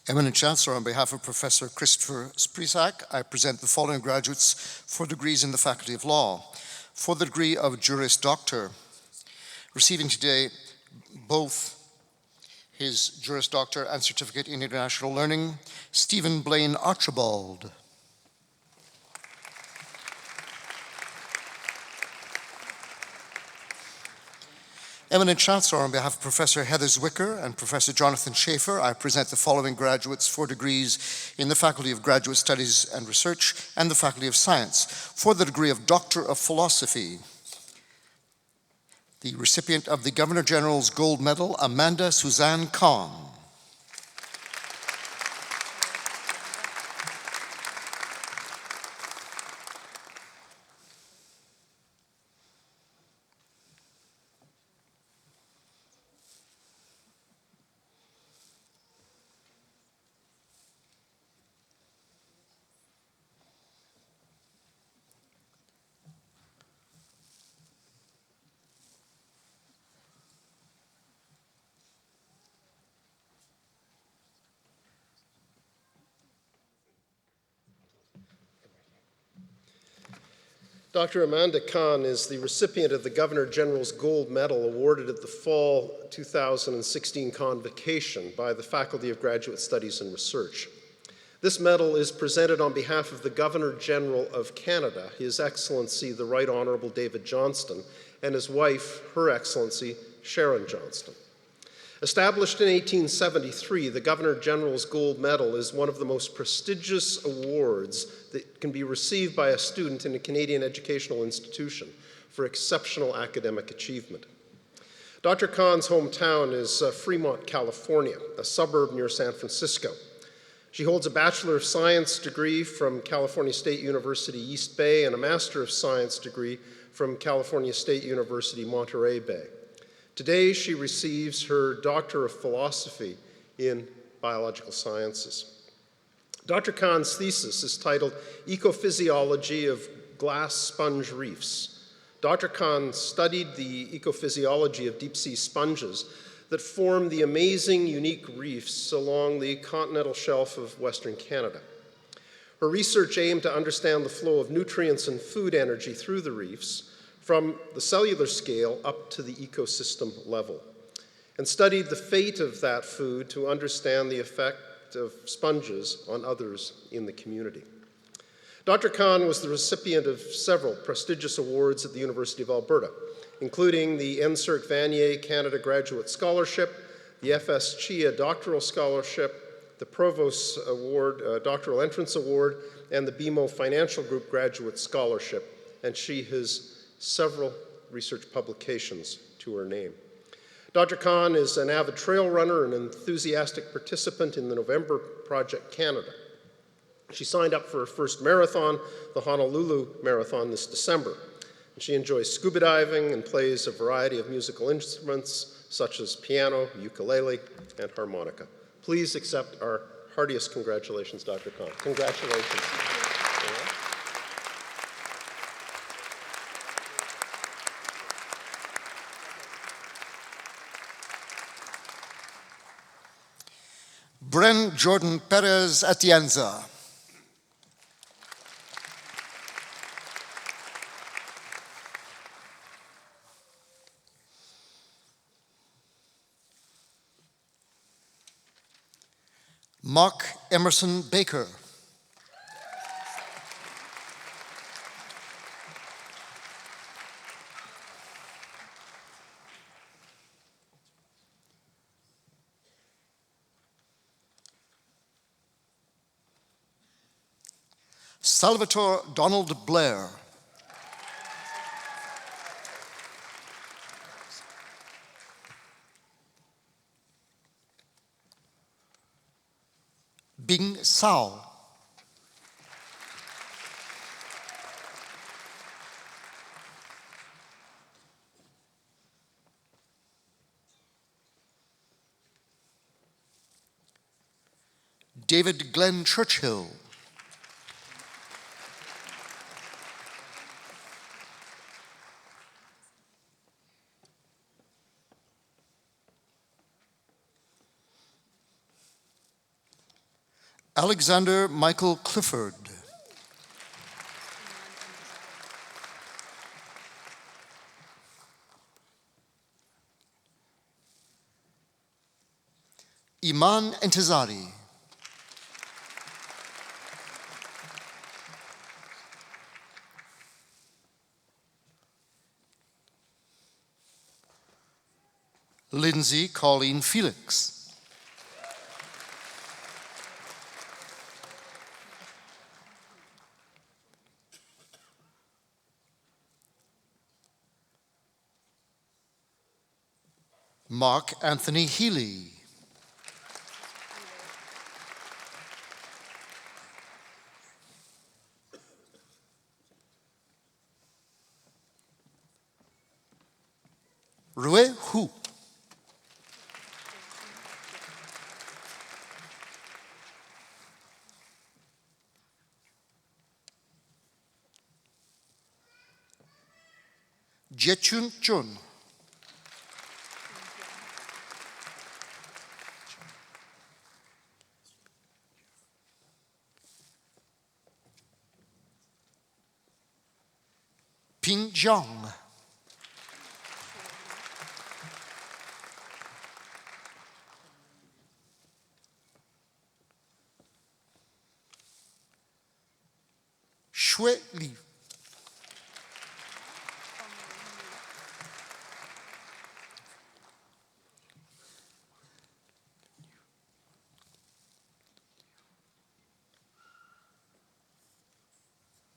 Eminent Chancellor, on behalf of Professor Christopher Sprisak, I present the following graduates for degrees in the Faculty of Law. For the degree of Juris Doctor, receiving today both his Juris Doctor and Certificate in International Learning, Stephen Blaine Archibald. Eminent Chancellor, on behalf of Professor Heather Zwicker and Professor Jonathan Schaefer, I present the following graduates for degrees in the Faculty of Graduate Studies and Research and the Faculty of Science. For the degree of Doctor of Philosophy, the recipient of the Governor General's Gold Medal, Amanda Suzanne Kahn. Dr. Amanda Kahn is the recipient of the Governor General's Gold Medal awarded at the Fall 2016 Convocation by the Faculty of Graduate Studies and Research. This medal is presented on behalf of the Governor-General of Canada, His Excellency the Right Honourable David Johnston, and his wife, Her Excellency Sharon Johnston. Established in 1873, the Governor-General's Gold Medal is one of the most prestigious awards that can be received by a student in a Canadian educational institution for exceptional academic achievement. Dr. Khan's hometown is Fremont, California, a suburb near San Francisco. She holds a Bachelor of Science degree from California State University, East Bay, and a Master of Science degree from California State University, Monterey Bay. Today, she receives her Doctor of Philosophy in Biological Sciences. Dr. Khan's thesis is titled Ecophysiology of Glass Sponge Reefs. Dr. Khan studied the ecophysiology of deep-sea sponges that form the amazing, unique reefs along the continental shelf of Western Canada. Her research aimed to understand the flow of nutrients and food energy through the reefs from the cellular scale up to the ecosystem level, and studied the fate of that food to understand the effect of sponges on others in the community. Dr. Khan was the recipient of several prestigious awards at the University of Alberta, including the NSERC Vanier Canada Graduate Scholarship, the FS Chia Doctoral Scholarship, the Provost Award, Doctoral Entrance Award, and the BMO Financial Group Graduate Scholarship, and she has several research publications to her name. Dr. Khan is an avid trail runner and enthusiastic participant in the November Project Canada. She signed up for her first marathon, the Honolulu Marathon, this December. And she enjoys scuba diving and plays a variety of musical instruments such as piano, ukulele, and harmonica. Please accept our heartiest congratulations, Dr. Khan. Congratulations. Bren Jordan Perez Atienza. Mark Emerson Baker. Salvatore Donald Blair. Bing Sao. David Glenn Churchill. Alexander Michael Clifford. Iman Entezari. Lindsay Colleen Felix. Mark Anthony Healy. Rue Hu. Jechun Chun. Ping Zhang. Shue Li.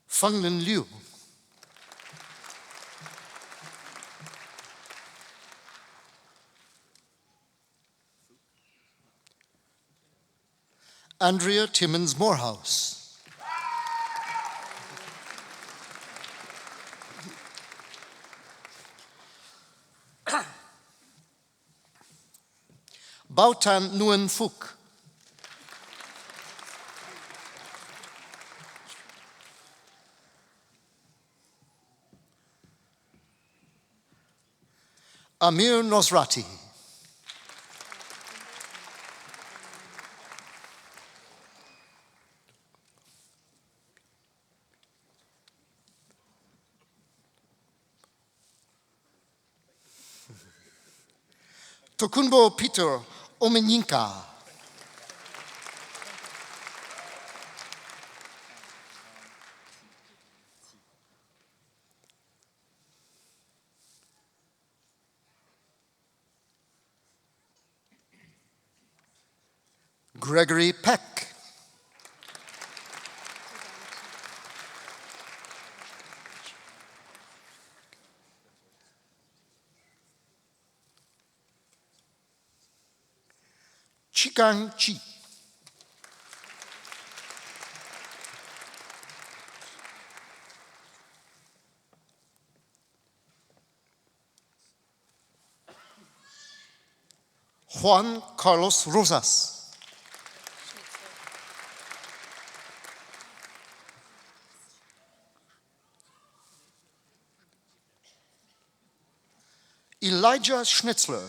Fenglin Liu. Andrea Timmons Morehouse. Bautan Nguyen Phuc. Amir Nosrati. Tokunbo Peter Omenyinka. Gregory Peck. Chigang Chi. Juan Carlos Rosas. Elijah Schnitzler.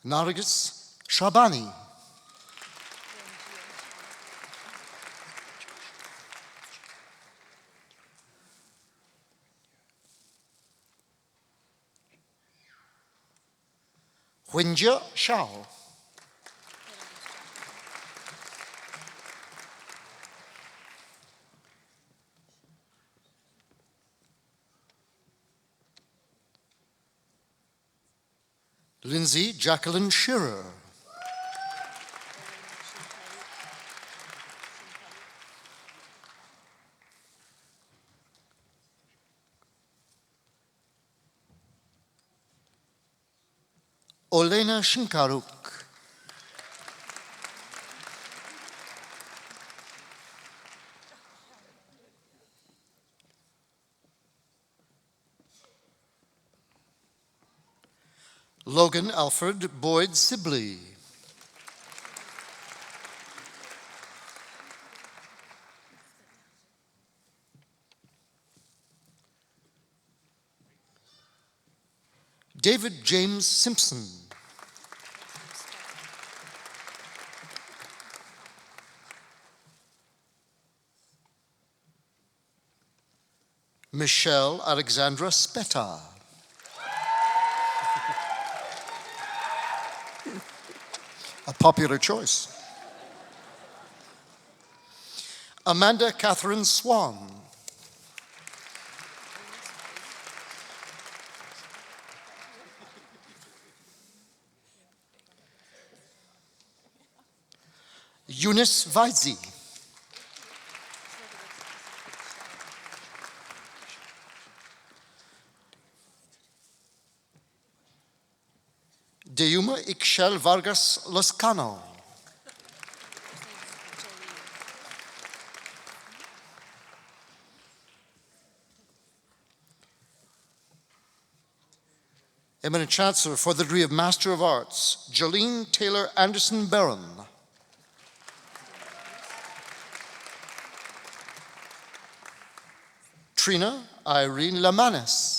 Nargis Shabani. Wenjia Shao. Lindsay Jacqueline Shearer. Olena Shinkaruk. Logan Alfred Boyd Sibley. David James Simpson. Michelle Alexandra Speta. A popular choice. Amanda Catherine Swan. Eunice Vaizi. Deuma Ixchel Vargas Loscano. Eminent Chancellor for the degree of Master of Arts, Jolene Taylor Anderson Barron. Trina Irene Lamanis.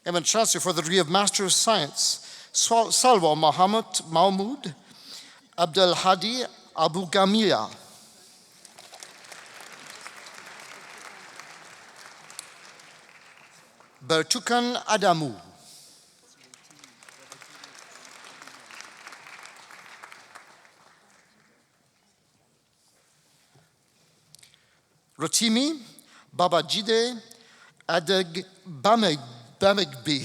Eminent Chancellor for the degree of Master of Science, Salwa Mohammed Mahmoud Abdel Hadi Abu Gamia. Bertukan Adamu. Rotimi Babajide Bamegbi.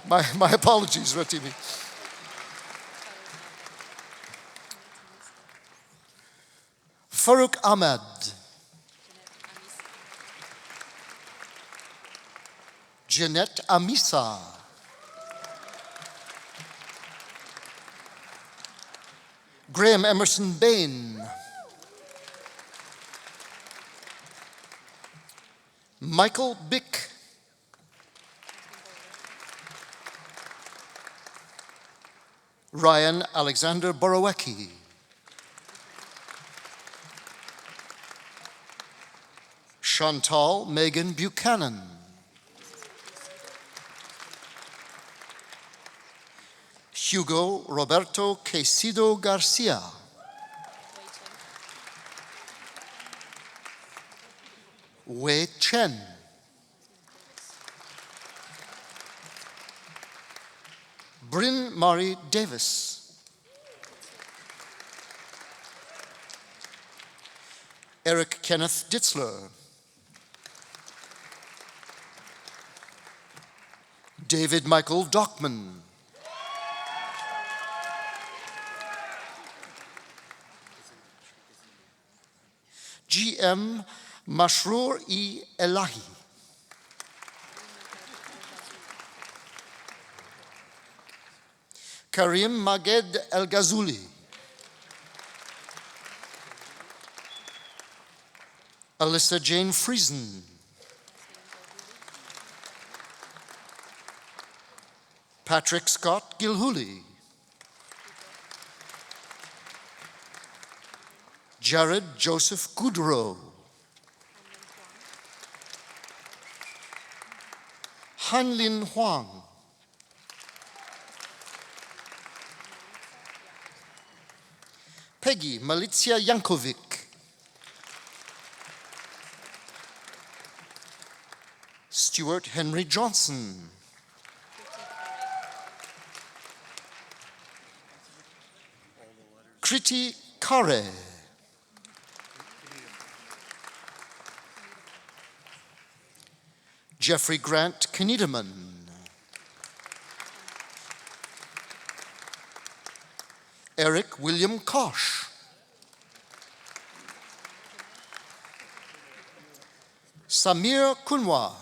My apologies, Rotimi. Farooq Ahmad. Jeanette Amisa. Graham Emerson Bain. Michael Bick. Ryan Alexander Borowecki. Chantal Megan Buchanan. Hugo Roberto Quesido Garcia. Wei Chen. Bryn Marie Davis. Eric Kenneth Ditzler. David Michael Dockman. G.M. Masroor-e Elahi. Karim Maged El Ghazuli. Alyssa Jane Friesen. Patrick Scott Gilhooly. Jared Joseph Goodrow. Hanlin Huang. Peggy Malizia Yankovic. Stuart Henry Johnson. Kriti Kare. Jeffrey Grant Kniederman. Eric William Kosh. Samir Kunwar.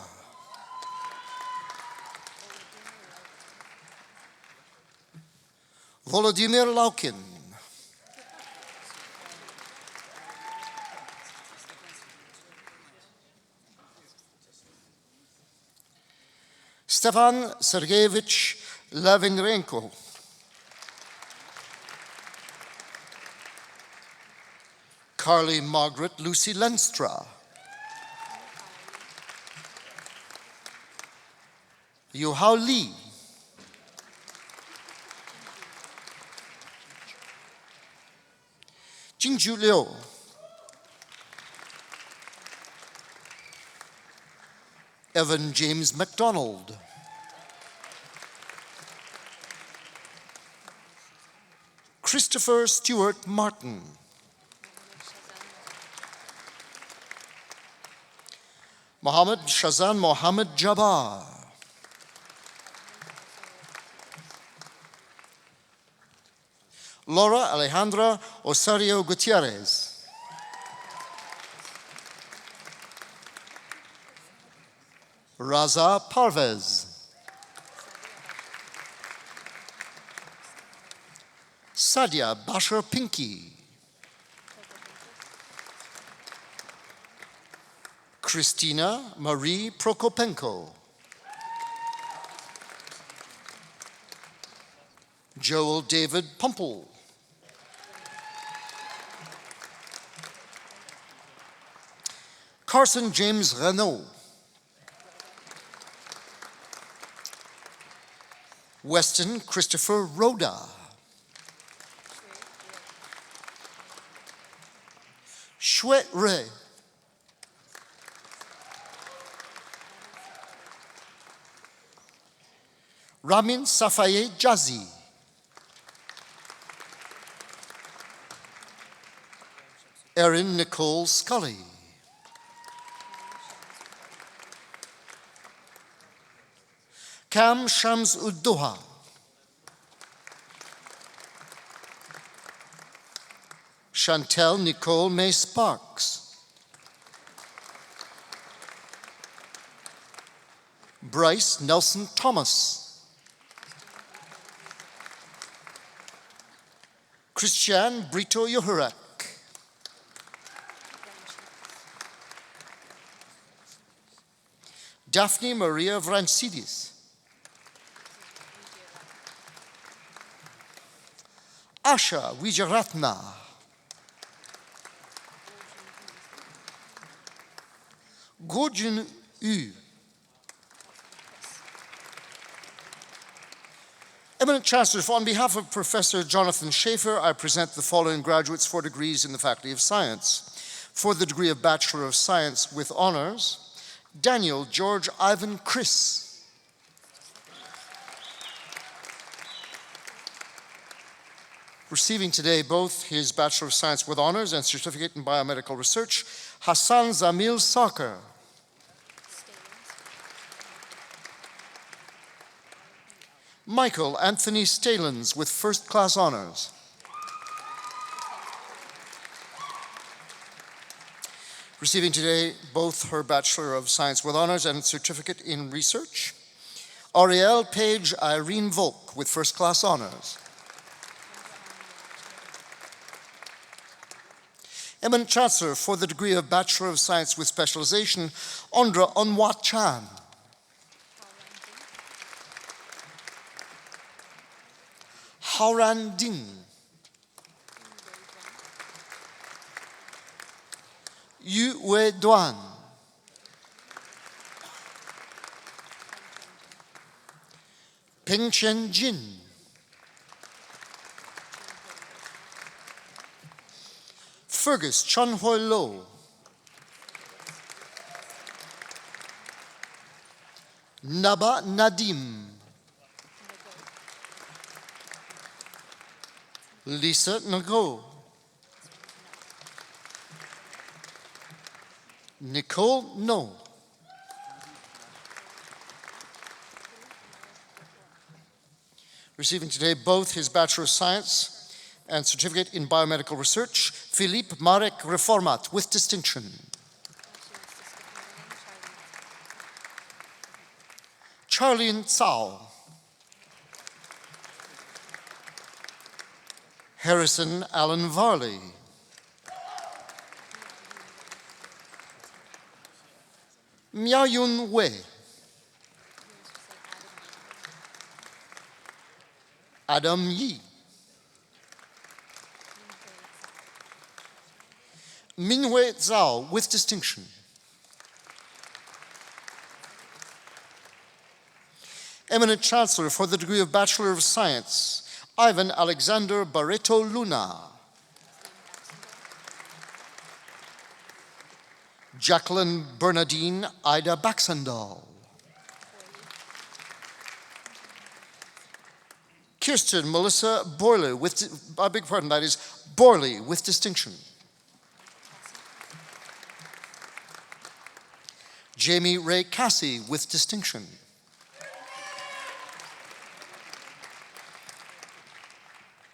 Volodymyr Laukin. Stefan Sergeyevich Lavinrenko. Carly Margaret Lucy Lenstra. Yuhao Li. Jingju Liu. Evan James MacDonald. Christopher Stewart Martin. Mohammed Shazan Mohammed Jabbar. Laura Alejandra Osario Gutierrez. Raza Parvez. Sadia Bashar Pinky. Christina Marie Prokopenko. Joel David Pumple. Carson James Renault. Weston Christopher Rhoda. Shuet Ray. Ramin Safaye Jazi. Erin Nicole Scully. Cam Shams Uddoha. Chantel Nicole May Sparks. Bryce Nelson Thomas. Christiane Brito Yohurek. Daphne Maria Vransidis. Asha Wijaratna. Gojun Yu. Eminent Chancellor, on behalf of Professor Jonathan Schaefer, I present the following graduates for degrees in the Faculty of Science. For the degree of Bachelor of Science with honors, Daniel George Ivan Chris. Receiving today both his Bachelor of Science with honors and certificate in biomedical research, Hassan Zamil Sarkar. Michael Anthony Stalins with first-class honors. Receiving today both her Bachelor of Science with honors and certificate in research, Ariel Page Irene Volk with first-class honors. Eminent Chancellor, for the degree of Bachelor of Science with specialization, Andra Onwat Chan. Haoran Ding. Yu Wei Duan. Peng Chen Jin. Fergus Chun Hoi Lo. Naba Nadim. Lisa Nago. Nicole No. Receiving today both his Bachelor of Science and certificate in biomedical research, Philippe Marek Reformat with distinction. Charlene Tsao. Harrison Allen Varley. Miayun Wei. Adam Yi. Minhui Zhao with distinction. Eminent Chancellor, for the degree of Bachelor of Science, Ivan Alexander Barreto Luna. Jacqueline Bernadine Ida Baxendal. Kirsten Melissa Borley with, I beg your pardon, that is Borley with distinction. Jamie Ray Cassie with distinction.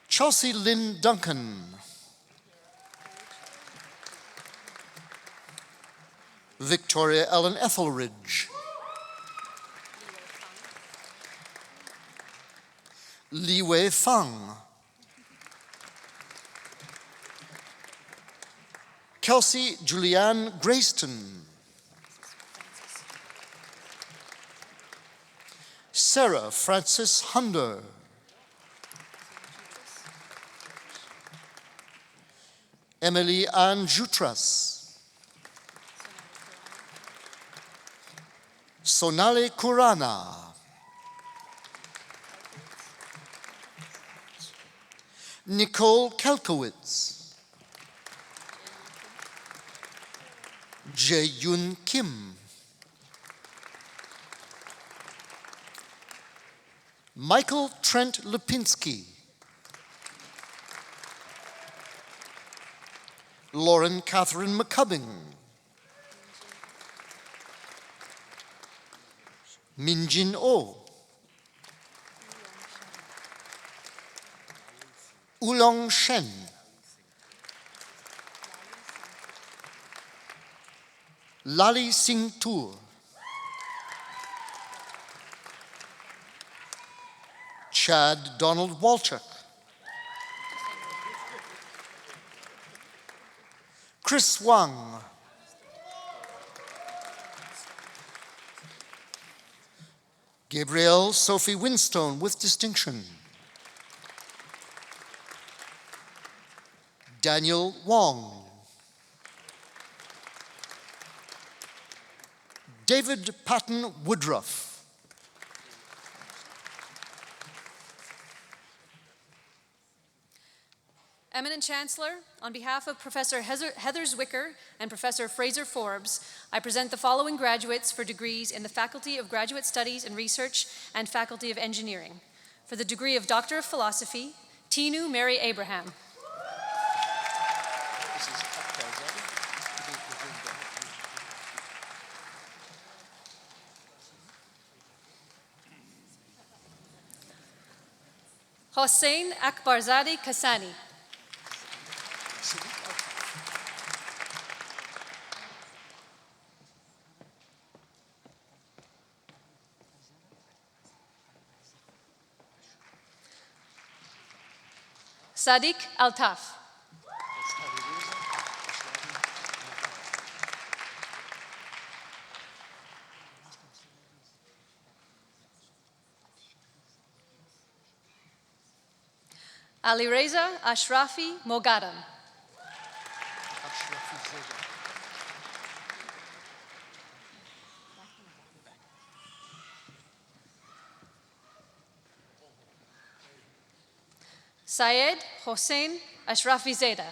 Chelsea Lynn Duncan. Victoria Ellen Etheldridge. Li Wei Fang. Kelsey Julianne Grayston. Sarah Frances Hunder. Emily Ann Jutras. Sonale Kurana. Nicole Kelkowitz. Jae-Yun Kim. Michael Trent Lipinski. Lauren Catherine McCubbing. Minjin Oh. Oolong Shen. Lali Singh Toor. Chad Donald Walchuk. Chris Wang. Gabrielle Sophie Winstone with distinction. Daniel Wong. David Patton Woodruff. Eminent Chancellor, on behalf of Professor Heather Zwicker and Professor Fraser Forbes, I present the following graduates for degrees in the Faculty of Graduate Studies and Research and Faculty of Engineering. For the degree of Doctor of Philosophy, Tinu Mary Abraham. Hossein Akbarzadeh Kassani. Sadiq Altaf. Alireza Ashrafi Mogadam. Syed Hossein Ashrafi Zeda.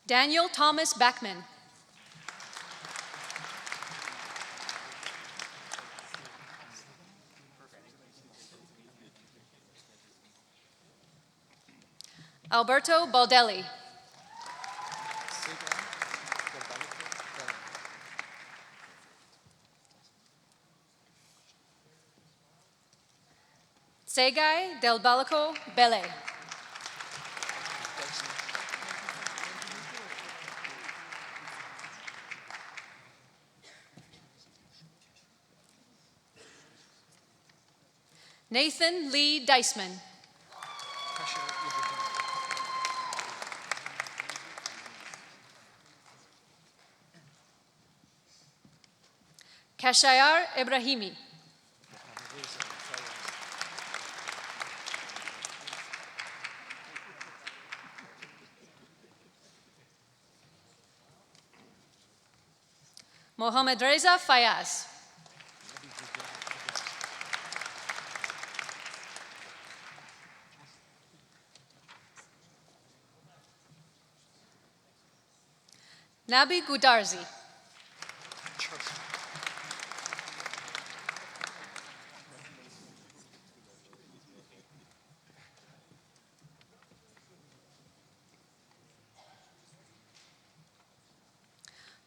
Daniel Thomas Backman. Alberto Baldelli. Segai Del Balaco Bele. Nathan Lee Deisman. Kashayar Ibrahimi. Mohammad Reza Fayaz. Nabi Gudarzi.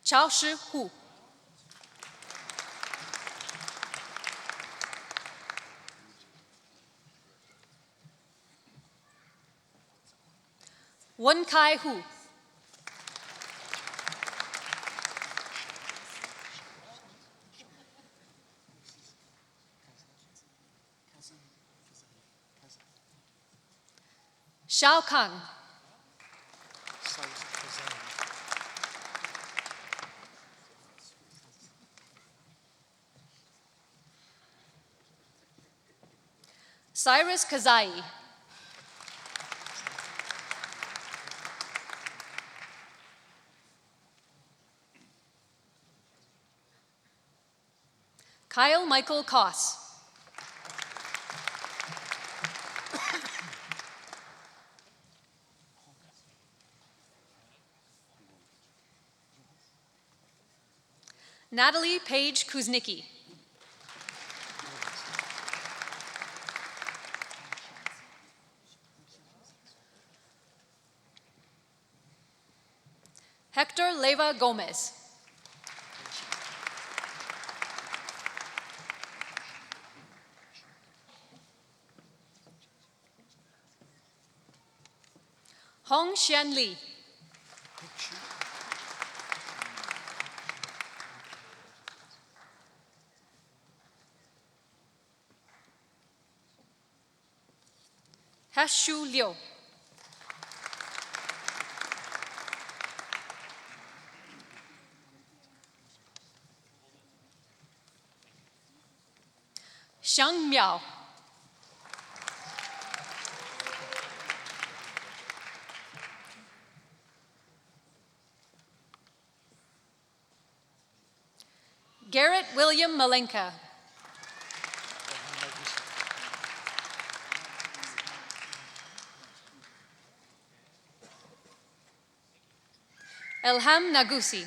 Chao Shi Hu. Wen Kai Hu. Shao Kang. Cyrus Kazai. Kyle Michael Koss. Natalie Page Kuznicki. Hector Leva Gomez. Hong Xian Li. Hashu Liu. Xiang Miao. Garrett William Malenka. Elham Nagusi.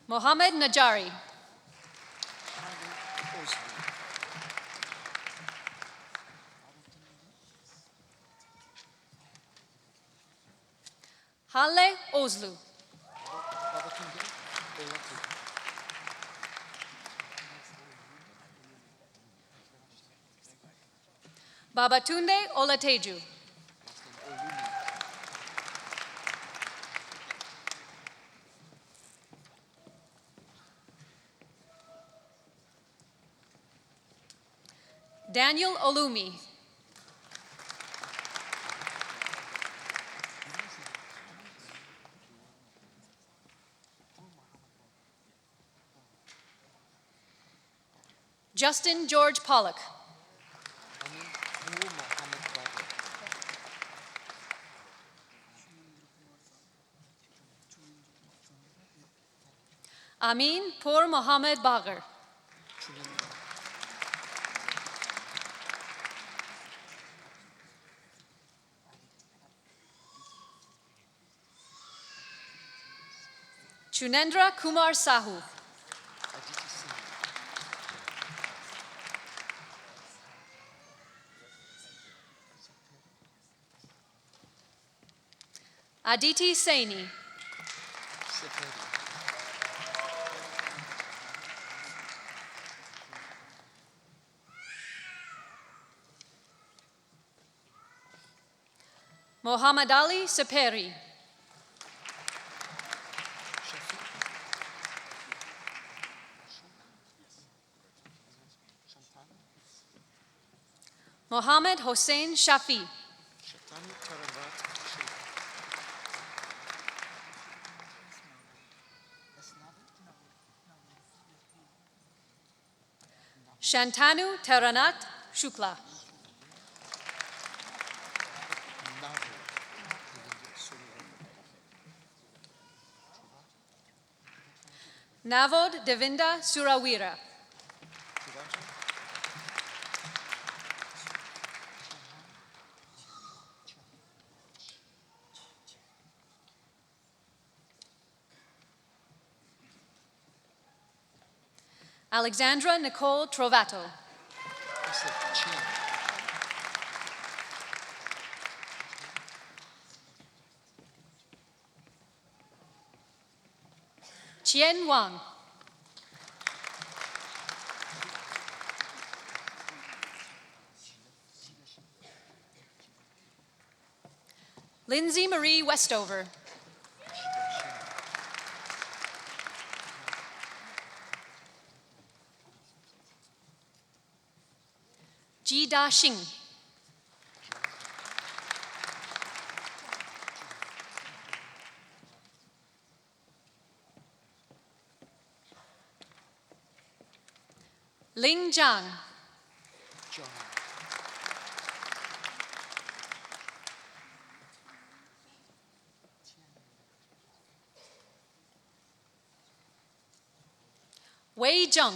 Mohammed Najari. Halle Ozlu. Babatunde Olateju. Daniel Olumi. Justin George Pollock. Amin Pour Mohammed Bagher. Chunendra Kumar Sahu. Aditi Saini. Mohammad Ali Saperi. Mohammed Hossein Shafi. Shantanu Taranat Shukla. Navod Devinda Surawira. Alexandra Nicole Trovato. Chien Wang. Lindsay Marie Westover. Ji Da Xing. Ling Zhang. Wei Zheng.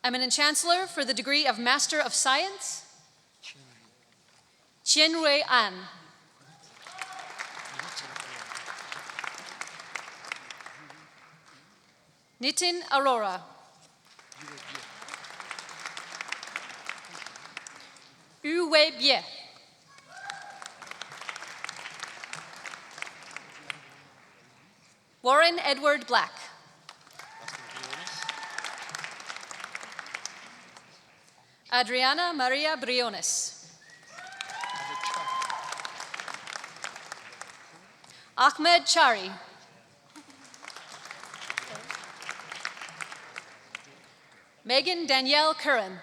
Eminent Chancellor for the degree of Master of Science, Chien-Rui An. Nitin Arora. Yu Wei Bie. Warren Edward Black. Adriana Maria Briones. Ahmed Chari. Megan Danielle Curran.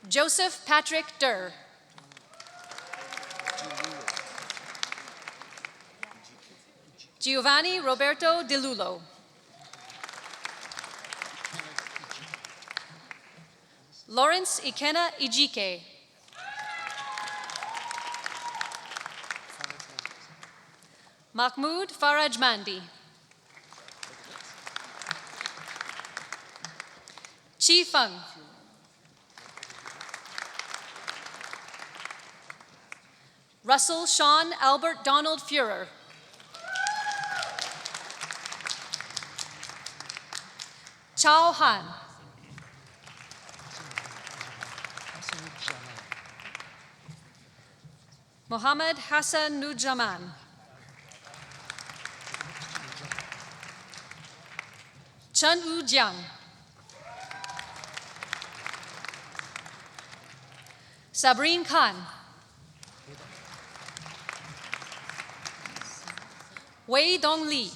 Joseph Patrick Durr. Giovanni Roberto DiLullo. Lawrence Ikena Ijike. Mahmoud Faraj Mandi. Chi Feng. Russell Sean Albert Donald Fuhrer. Chao Han. Mohammed Hassan Nujaman. Chen Wu Jiang. Sabrine Khan. Wei Dong Li.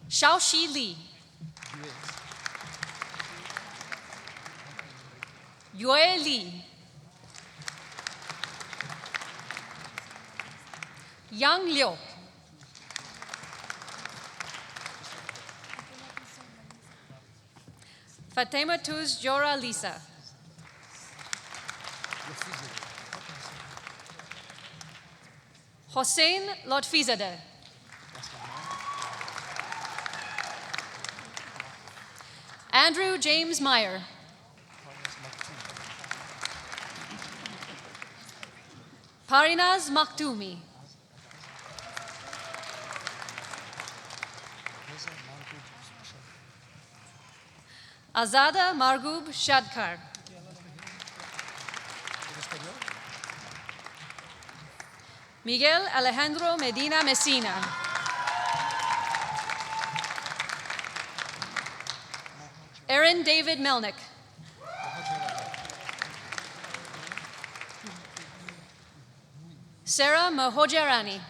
Xiaoxi Li. Yue Li. Yang Liu. Fatima Tuz Jora Lisa. Hossein Lotfizadeh. Andrew James Meyer. Parinaz Maktoumi. Azada Margub Shadkar. Miguel Alejandro Medina Messina. Aaron David Melnick. Sarah Mahojarani.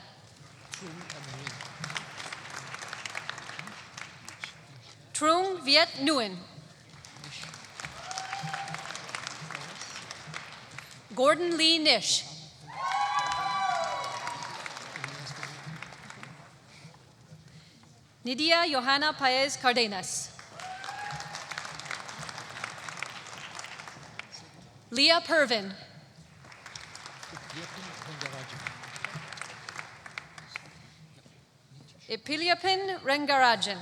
Trung Viet Nguyen. Gordon Lee Nish. Nidia Johanna Paez Cardenas. Leah Pervin. Ipiliapin Rengarajan.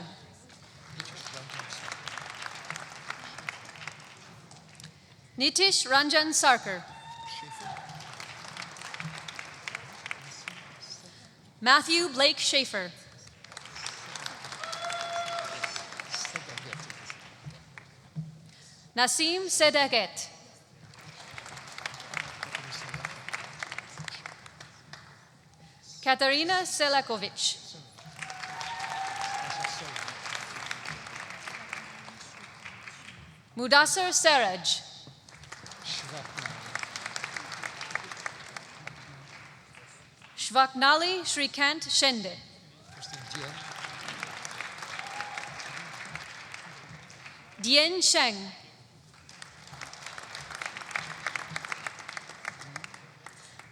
Nitish Ranjan Sarkar. Matthew Blake Schaefer. Nasim Sedaget. Katarina Selakovic. Mudassar Saraj. Shvaknali Shrikant Shende. Dien Sheng.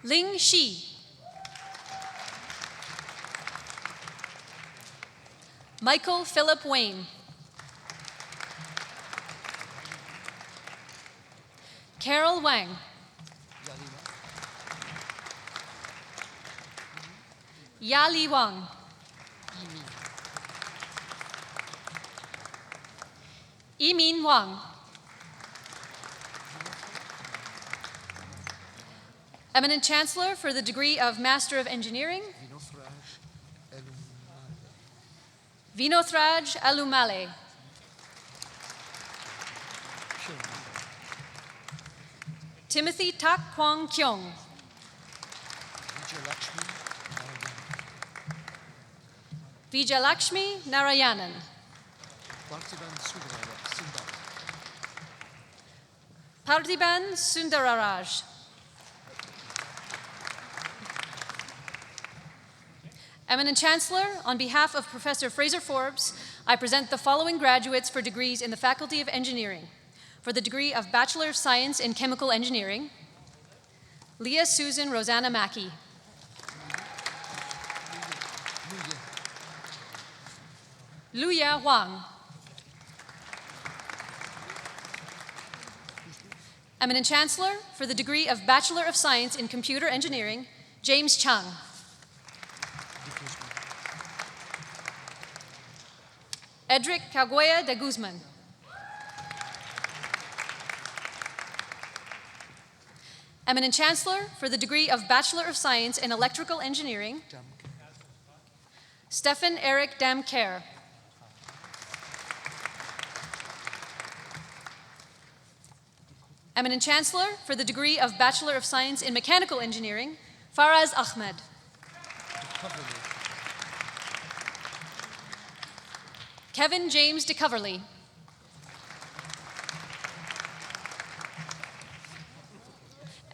Ling Shi. Michael Philip Wayne. Carol Wang. Yali Wang. Yimin Wang. Eminent Chancellor for the degree of Master of Engineering, Vinothraj Alumale. Timothy Tak Kwang Kyung. Vijalakshmi Narayanan. Parthiban Sundararaj. Eminent Chancellor, on behalf of Professor Fraser Forbes, I present the following graduates for degrees in the Faculty of Engineering. For the degree of Bachelor of Science in Chemical Engineering, Leah Susan Rosanna Mackey. Luya Huang. Eminent Chancellor, for the degree of Bachelor of Science in Computer Engineering, James Chung. Edric Caguaya de Guzman. Eminent Chancellor, for the degree of Bachelor of Science in Electrical Engineering, Stefan Eric Damker. Eminent Chancellor, for the degree of Bachelor of Science in Mechanical Engineering, Faraz Ahmed. Kevin James DeCoverly.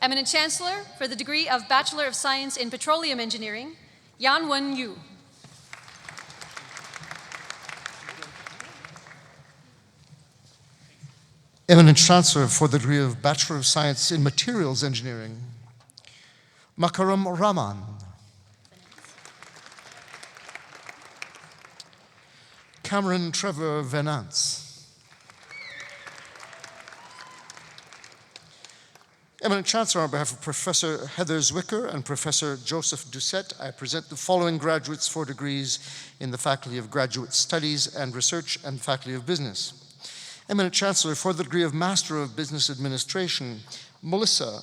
Eminent Chancellor, for the degree of Bachelor of Science in Petroleum Engineering, Yan Wen Yu. Eminent Chancellor for the degree of Bachelor of Science in Materials Engineering, Makaram Rahman. Cameron Trevor Venance. Eminent Chancellor, on behalf of Professor Heather Zwicker and Professor Joseph Doucette, I present the following graduates for degrees in the Faculty of Graduate Studies and Research and Faculty of Business. Eminent Chancellor for the degree of Master of Business Administration, Melissa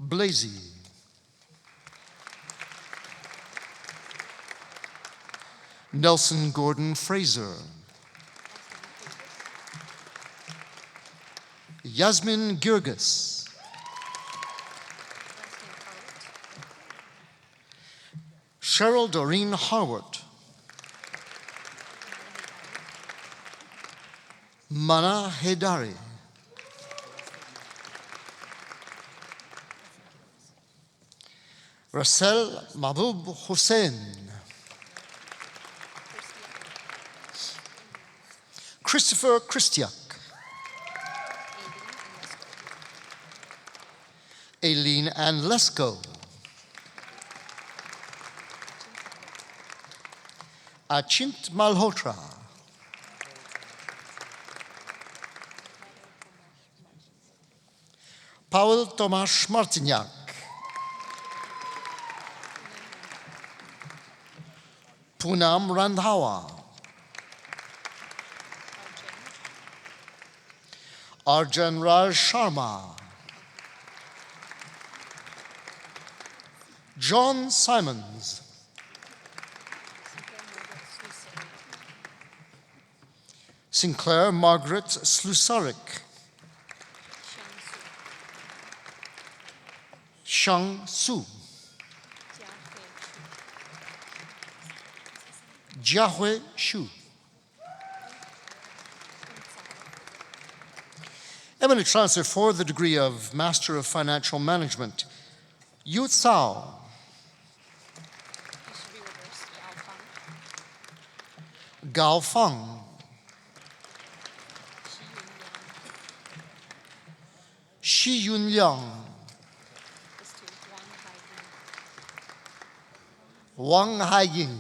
Blasey. Nelson Gordon Fraser. Yasmin Girgis. Cheryl Doreen Harward. Mana Hedari. Rasel Mahbub Hussein. Christopher Christiak. Aileen Ann Lesko. Achint Malhotra. Paul Tomasz Martyniak. Poonam Randhawa. Arjan Raj Sharma. John Simons. Sinclair Margaret Slusarik. Shang Su. Jiahui Shu. Eminent Chancellor for the degree of Master of Financial Management, Yu Cao. Gao Feng. Shi Yun Liang. Wang Haiying.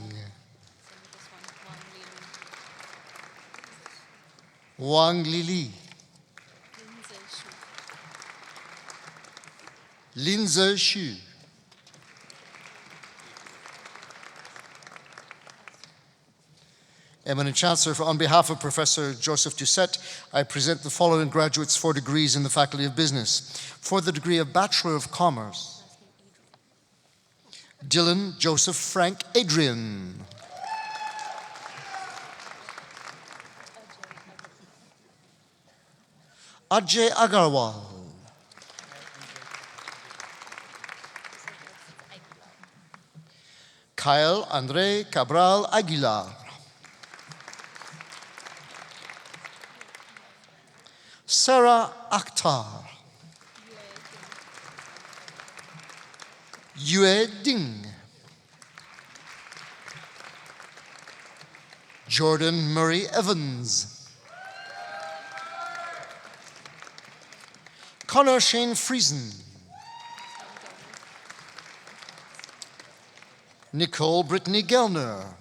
Wang Lili. Linze Xu. Eminent Chancellor, on behalf of Professor Joseph Doucette, I present the following graduates for degrees in the Faculty of Business. For the degree of Bachelor of Commerce, Dylan Joseph Frank Adrian. Ajay Agarwal. Kyle Andre Cabral Aguilar. Sarah Akhtar. Yue Ding. Jordan Murray Evans. Connor Shane Friesen. Nicole Brittany Gelner.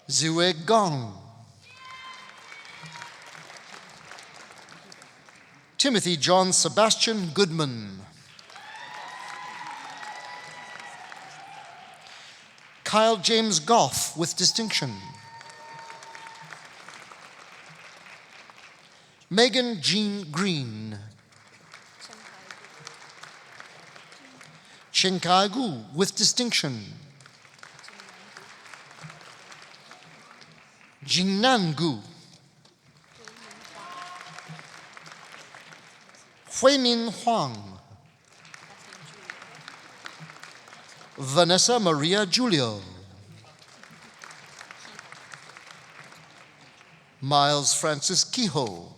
Zue Gong. Timothy John Sebastian Goodman. Kyle James Goff with distinction. Megan Jean Green. Chenkai Gu with distinction. Jingnan Gu. Huimin Huang. Vanessa Maria Julio. Miles Francis Kehoe.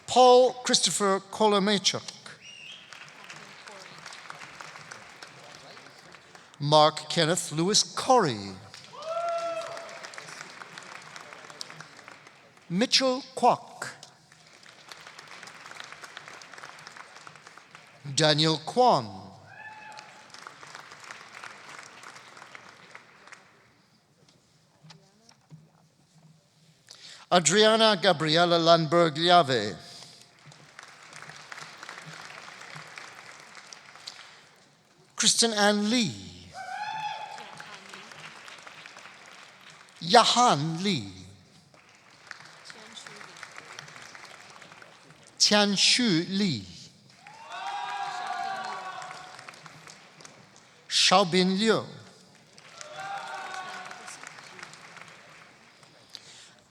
Paul Christopher Kolomechuk. Mark Kenneth Lewis Corey. Mitchell Kwok. Daniel Kwan. Adriana Gabriela Landberg-Liave. Kristen Ann Lee. Yahan Lee. Tianshu Li. Xiaobin Liu.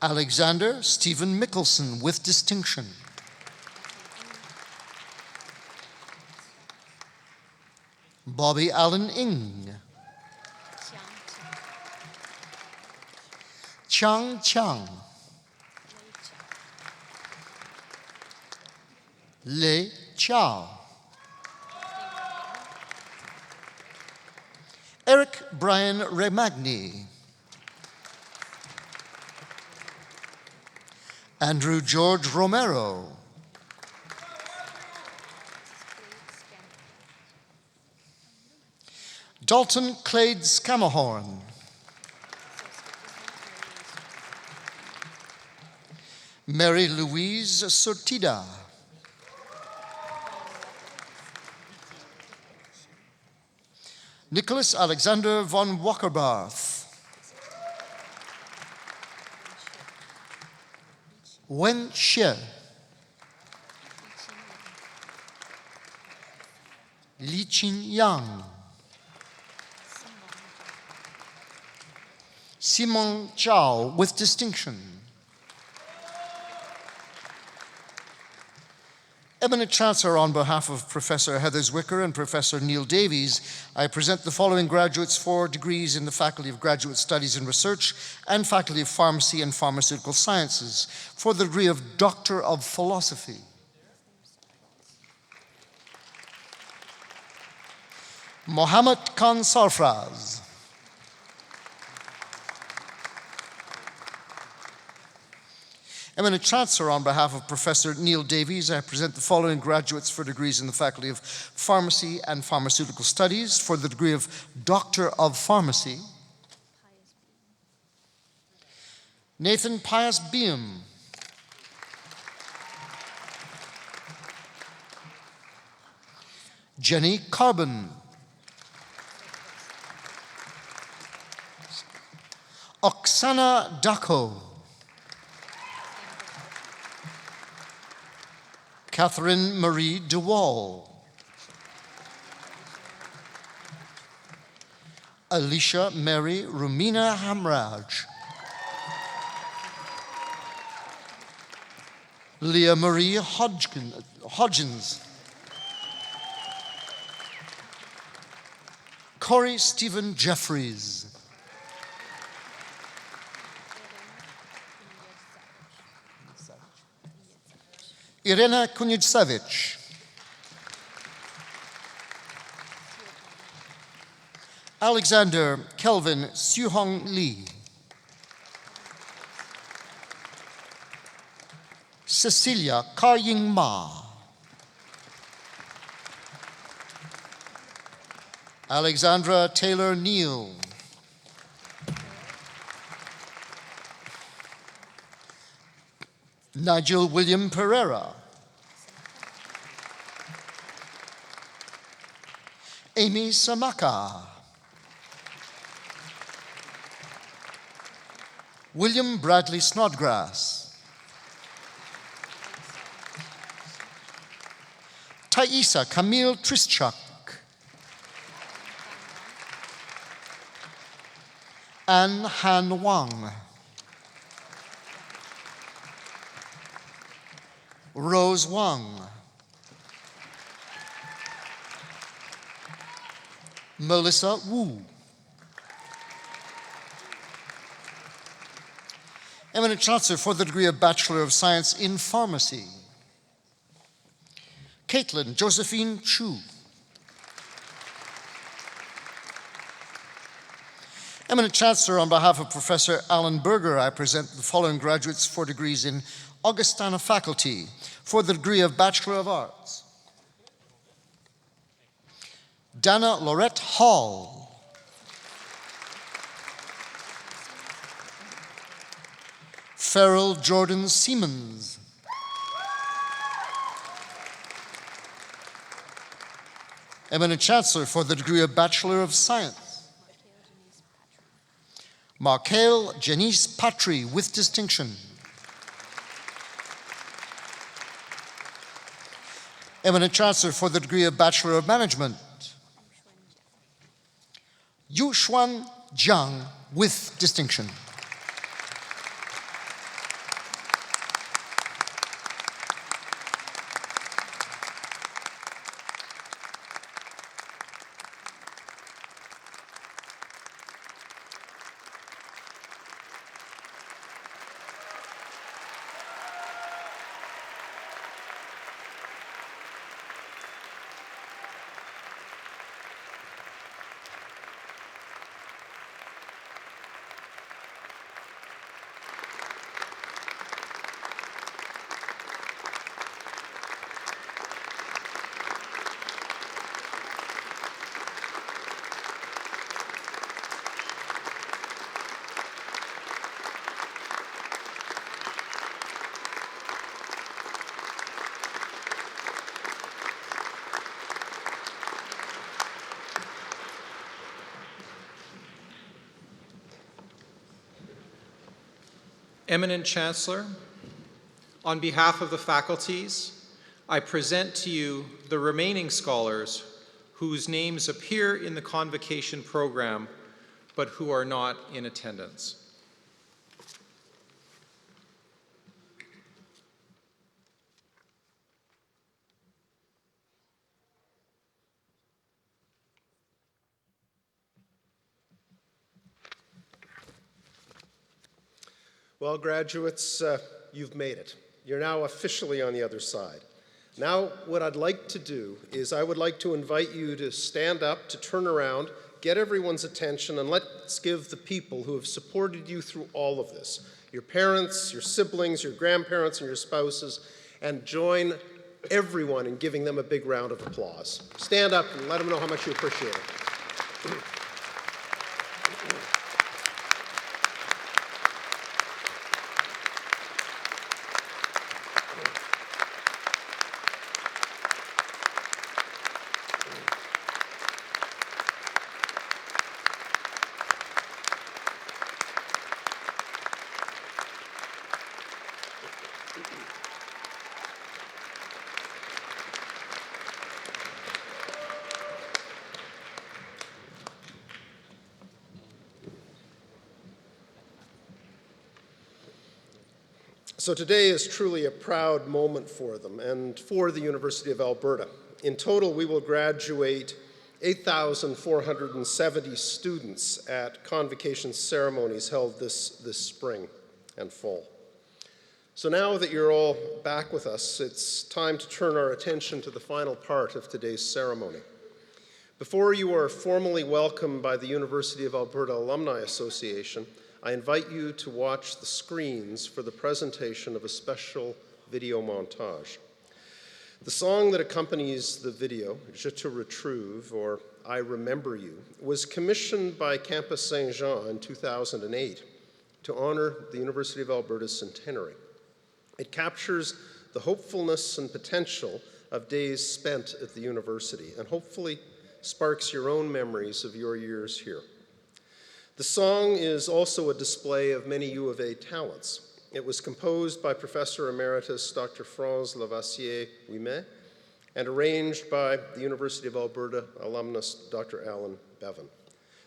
Alexander Stephen Mickelson with distinction. Bobby Allen Ng. Chang Chang. Lei Chao. Eric Brian Remagni. Andrew George Romero. Dalton Clade Scamahorn. Mary Louise Sortida. Nicholas Alexander von Wackerbarth. Wen Xie. Li Qin Yang. Simon Zhao with distinction. Eminent Chancellor, on behalf of Professor Heather Zwicker and Professor Neil Davies, I present the following graduates for degrees in the Faculty of Graduate Studies and Research and Faculty of Pharmacy and Pharmaceutical Sciences for the degree of Doctor of Philosophy. Mohammed Khan Sarfraz. Eminent Chancellor, on behalf of Professor Neil Davies, I present the following graduates for degrees in the Faculty of Pharmacy and Pharmaceutical Studies for the degree of Doctor of Pharmacy. Nathan Pius Beam. Jenny Carbon. Oksana Dako. Catherine Marie DeWall. Alicia Mary Rumina Hamraj. Leah Marie Hodgins. Corey Stephen Jeffries. Irena Kunitsevich. Alexander Kelvin Suhong Lee. Cecilia Ka-Ying Ma. Alexandra Taylor Neal. Nigel William Pereira. Amy Samaka. William Bradley Snodgrass. Thaisa Camille Trischuk. Anne Han Wang. Rose Wang. Melissa Wu. Eminent Chancellor for the degree of Bachelor of Science in Pharmacy. Caitlin Josephine Chu. Eminent Chancellor, on behalf of Professor Alan Berger, I present the following graduates for degrees in Augustana Faculty for the degree of Bachelor of Arts. Dana Lorette Hall. Farrell Jordan Siemens. Eminent Chancellor for the degree of Bachelor of Science. Markale Janice Patry with distinction. Eminent Chancellor for the degree of Bachelor of Management. Yuxuan Jiang with distinction. Eminent Chancellor, on behalf of the faculties, I present to you the remaining scholars whose names appear in the convocation program, but who are not in attendance. Well, graduates, you've made it. You're now officially on the other side. Now, what I'd like to do is I would like to invite you to stand up, to turn around, get everyone's attention, and let's give the people who have supported you through all of this, your parents, your siblings, your grandparents, and your spouses, and join everyone in giving them a big round of applause. Stand up and let them know how much you appreciate it. So today is truly a proud moment for them and for the University of Alberta. In total, we will graduate 8,470 students at convocation ceremonies held this spring and fall. So now that you're all back with us, it's time to turn our attention to the final part of today's ceremony. Before you are formally welcomed by the University of Alberta Alumni Association, I invite you to watch the screens for the presentation of a special video montage. The song that accompanies the video, Je te retrouve, or I Remember You, was commissioned by Campus Saint-Jean in 2008 to honor the University of Alberta's centenary. It captures the hopefulness and potential of days spent at the university and hopefully sparks your own memories of your years here. The song is also a display of many U of A talents. It was composed by Professor Emeritus Dr. Franz Lavassier-Ouimet and arranged by the University of Alberta alumnus Dr. Alan Bevan.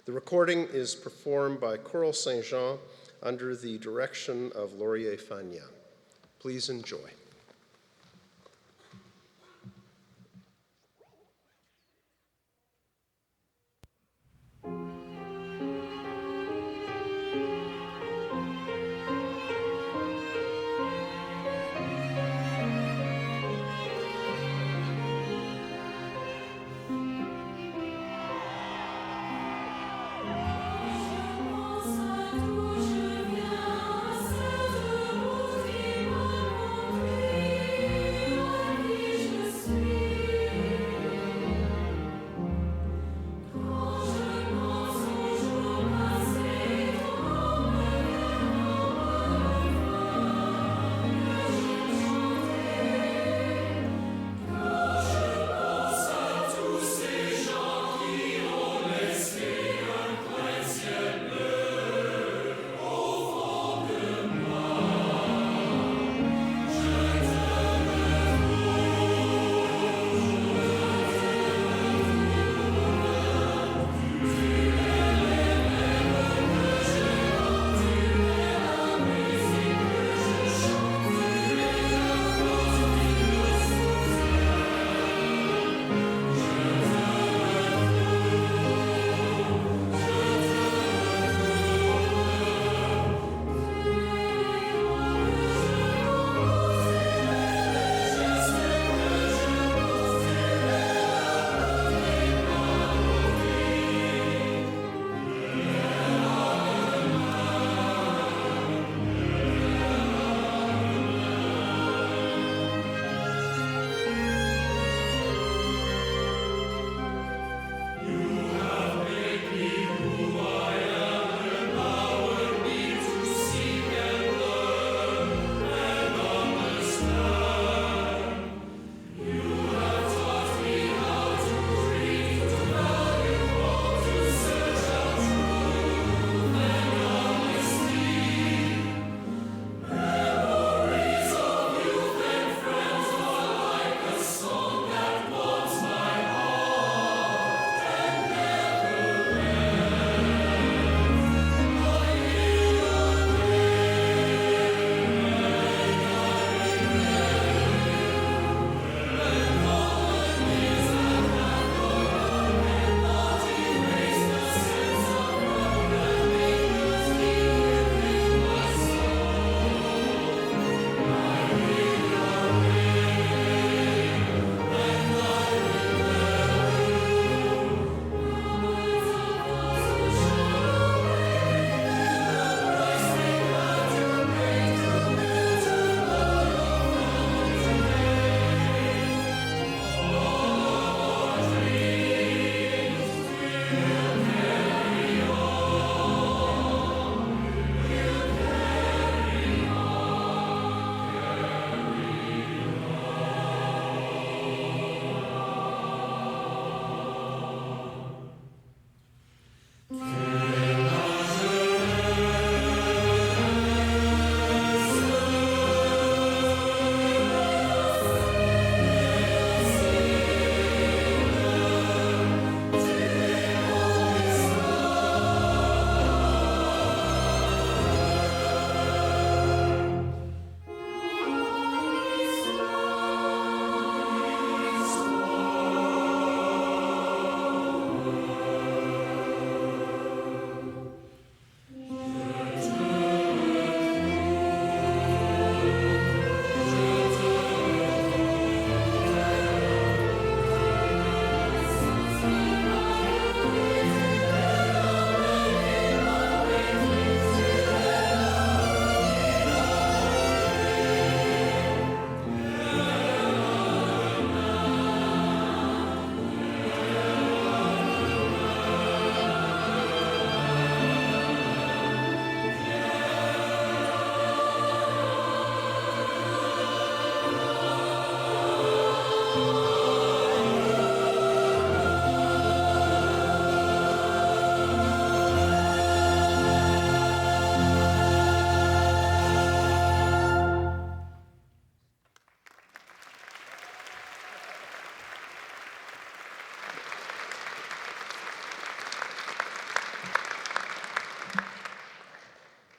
The recording is performed by Choral Saint-Jean under the direction of Laurier Fagnan. Please enjoy. Thank you.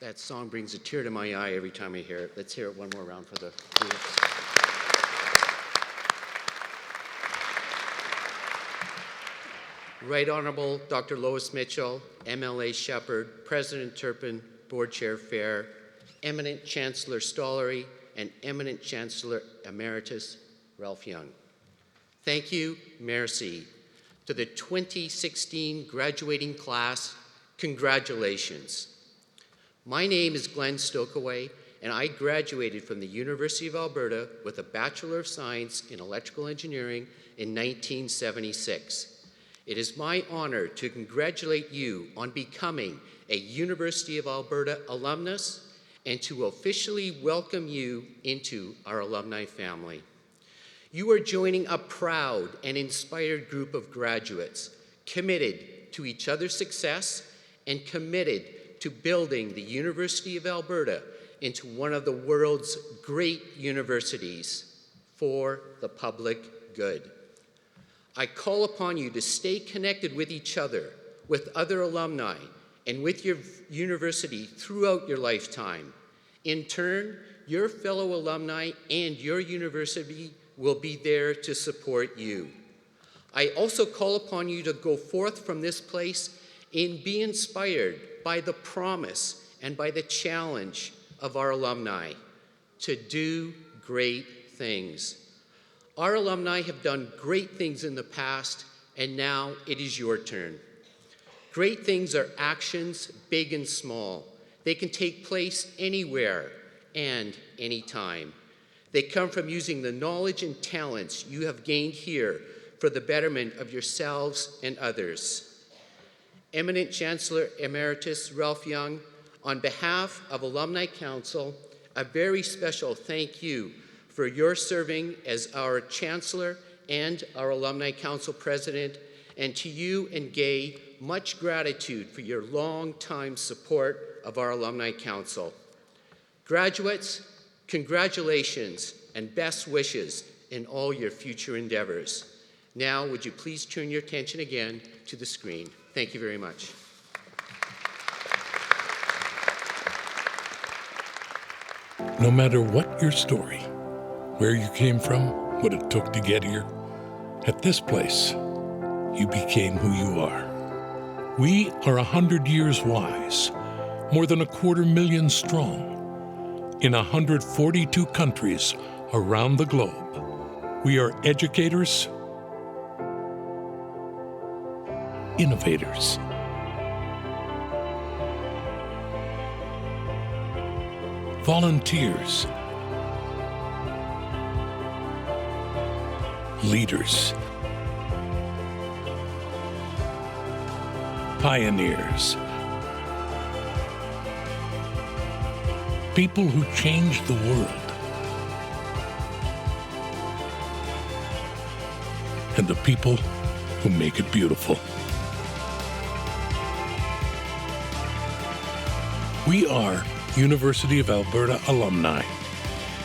That song brings a tear to my eye every time I hear it. Let's hear it one more round for the groups. Right Honorable Dr. Lois Mitchell, MLA Shepherd, President Turpin, Board Chair Fair, Eminent Chancellor Stollery, and Eminent Chancellor Emeritus Ralph Young. Thank you, merci. To the 2016 graduating class, congratulations. My name is Glenn Stokaway, and I graduated from the University of Alberta with a Bachelor of Science in Electrical Engineering in 1976. It is my honor to congratulate you on becoming a University of Alberta alumnus and to officially welcome you into our alumni family. You are joining a proud and inspired group of graduates committed to each other's success and committed to building the University of Alberta into one of the world's great universities for the public good. I call upon you to stay connected with each other, with other alumni, and with your university throughout your lifetime. In turn, your fellow alumni and your university will be there to support you. I also call upon you to go forth from this place and be inspired by the promise and by the challenge of our alumni to do great things. Our alumni have done great things in the past, and now it is your turn. Great things are actions, big and small. They can take place anywhere and anytime. They come from using the knowledge and talents you have gained here for the betterment of yourselves and others. Eminent Chancellor Emeritus Ralph Young, on behalf of Alumni Council, a very special thank you for your serving as our Chancellor and our Alumni Council President, and to you and Gay, much gratitude for your long-time support of our Alumni Council. Graduates, congratulations and best wishes in all your future endeavors. Now, would you please turn your attention again to the screen? Thank you very much. No matter what your story, where you came from, what it took to get here, at this place, you became who you are. We are 100 years wise, more than 250,000 strong, in 142 countries around the globe. We are educators, innovators, volunteers, leaders, pioneers, people who changed the world, and the people who make it beautiful. We are University of Alberta alumni,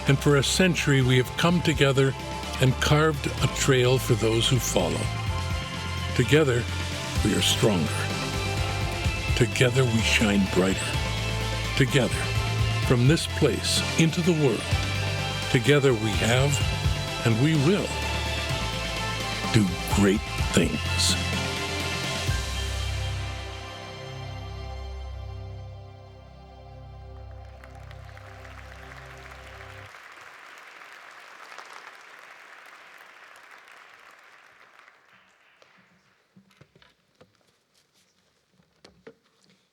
and for a century we have come together and carved a trail for those who follow. Together, we are stronger. Together, we shine brighter. Together, from this place into the world, together we have, and we will, do great things.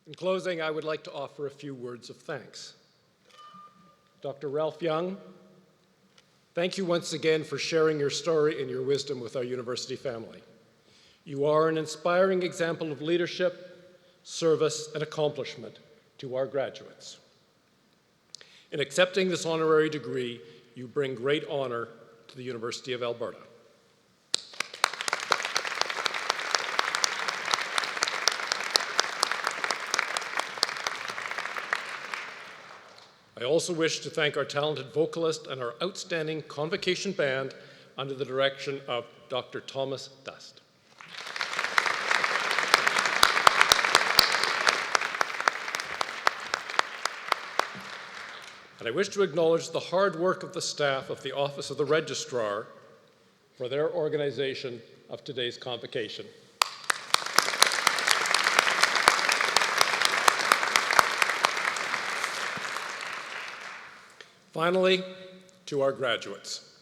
In closing, I would like to offer a few words of thanks. Dr. Ralph Young, thank you once again for sharing your story and your wisdom with our university family. You are an inspiring example of leadership, service, and accomplishment to our graduates. In accepting this honorary degree, you bring great honor to the University of Alberta. I also wish to thank our talented vocalist and our outstanding Convocation Band under the direction of Dr. Thomas Dust. And I wish to acknowledge the hard work of the staff of the Office of the Registrar for their organization of today's convocation. Finally, to our graduates.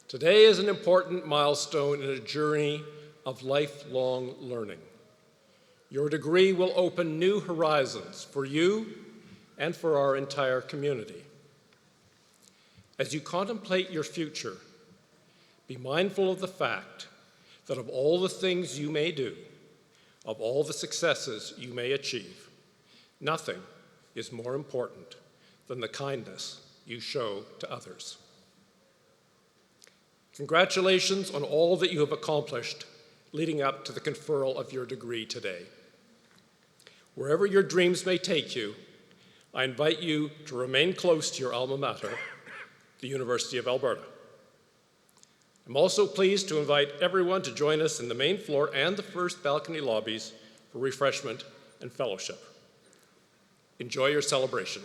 Today is an important milestone in a journey of lifelong learning. Your degree will open new horizons for you and for our entire community. As you contemplate your future, be mindful of the fact that of all the things you may do, of all the successes you may achieve, nothing is more important than the kindness you show to others. Congratulations on all that you have accomplished leading up to the conferral of your degree today. Wherever your dreams may take you, I invite you to remain close to your alma mater, the University of Alberta. I'm also pleased to invite everyone to join us in the main floor and the first balcony lobbies for refreshment and fellowship. Enjoy your celebration.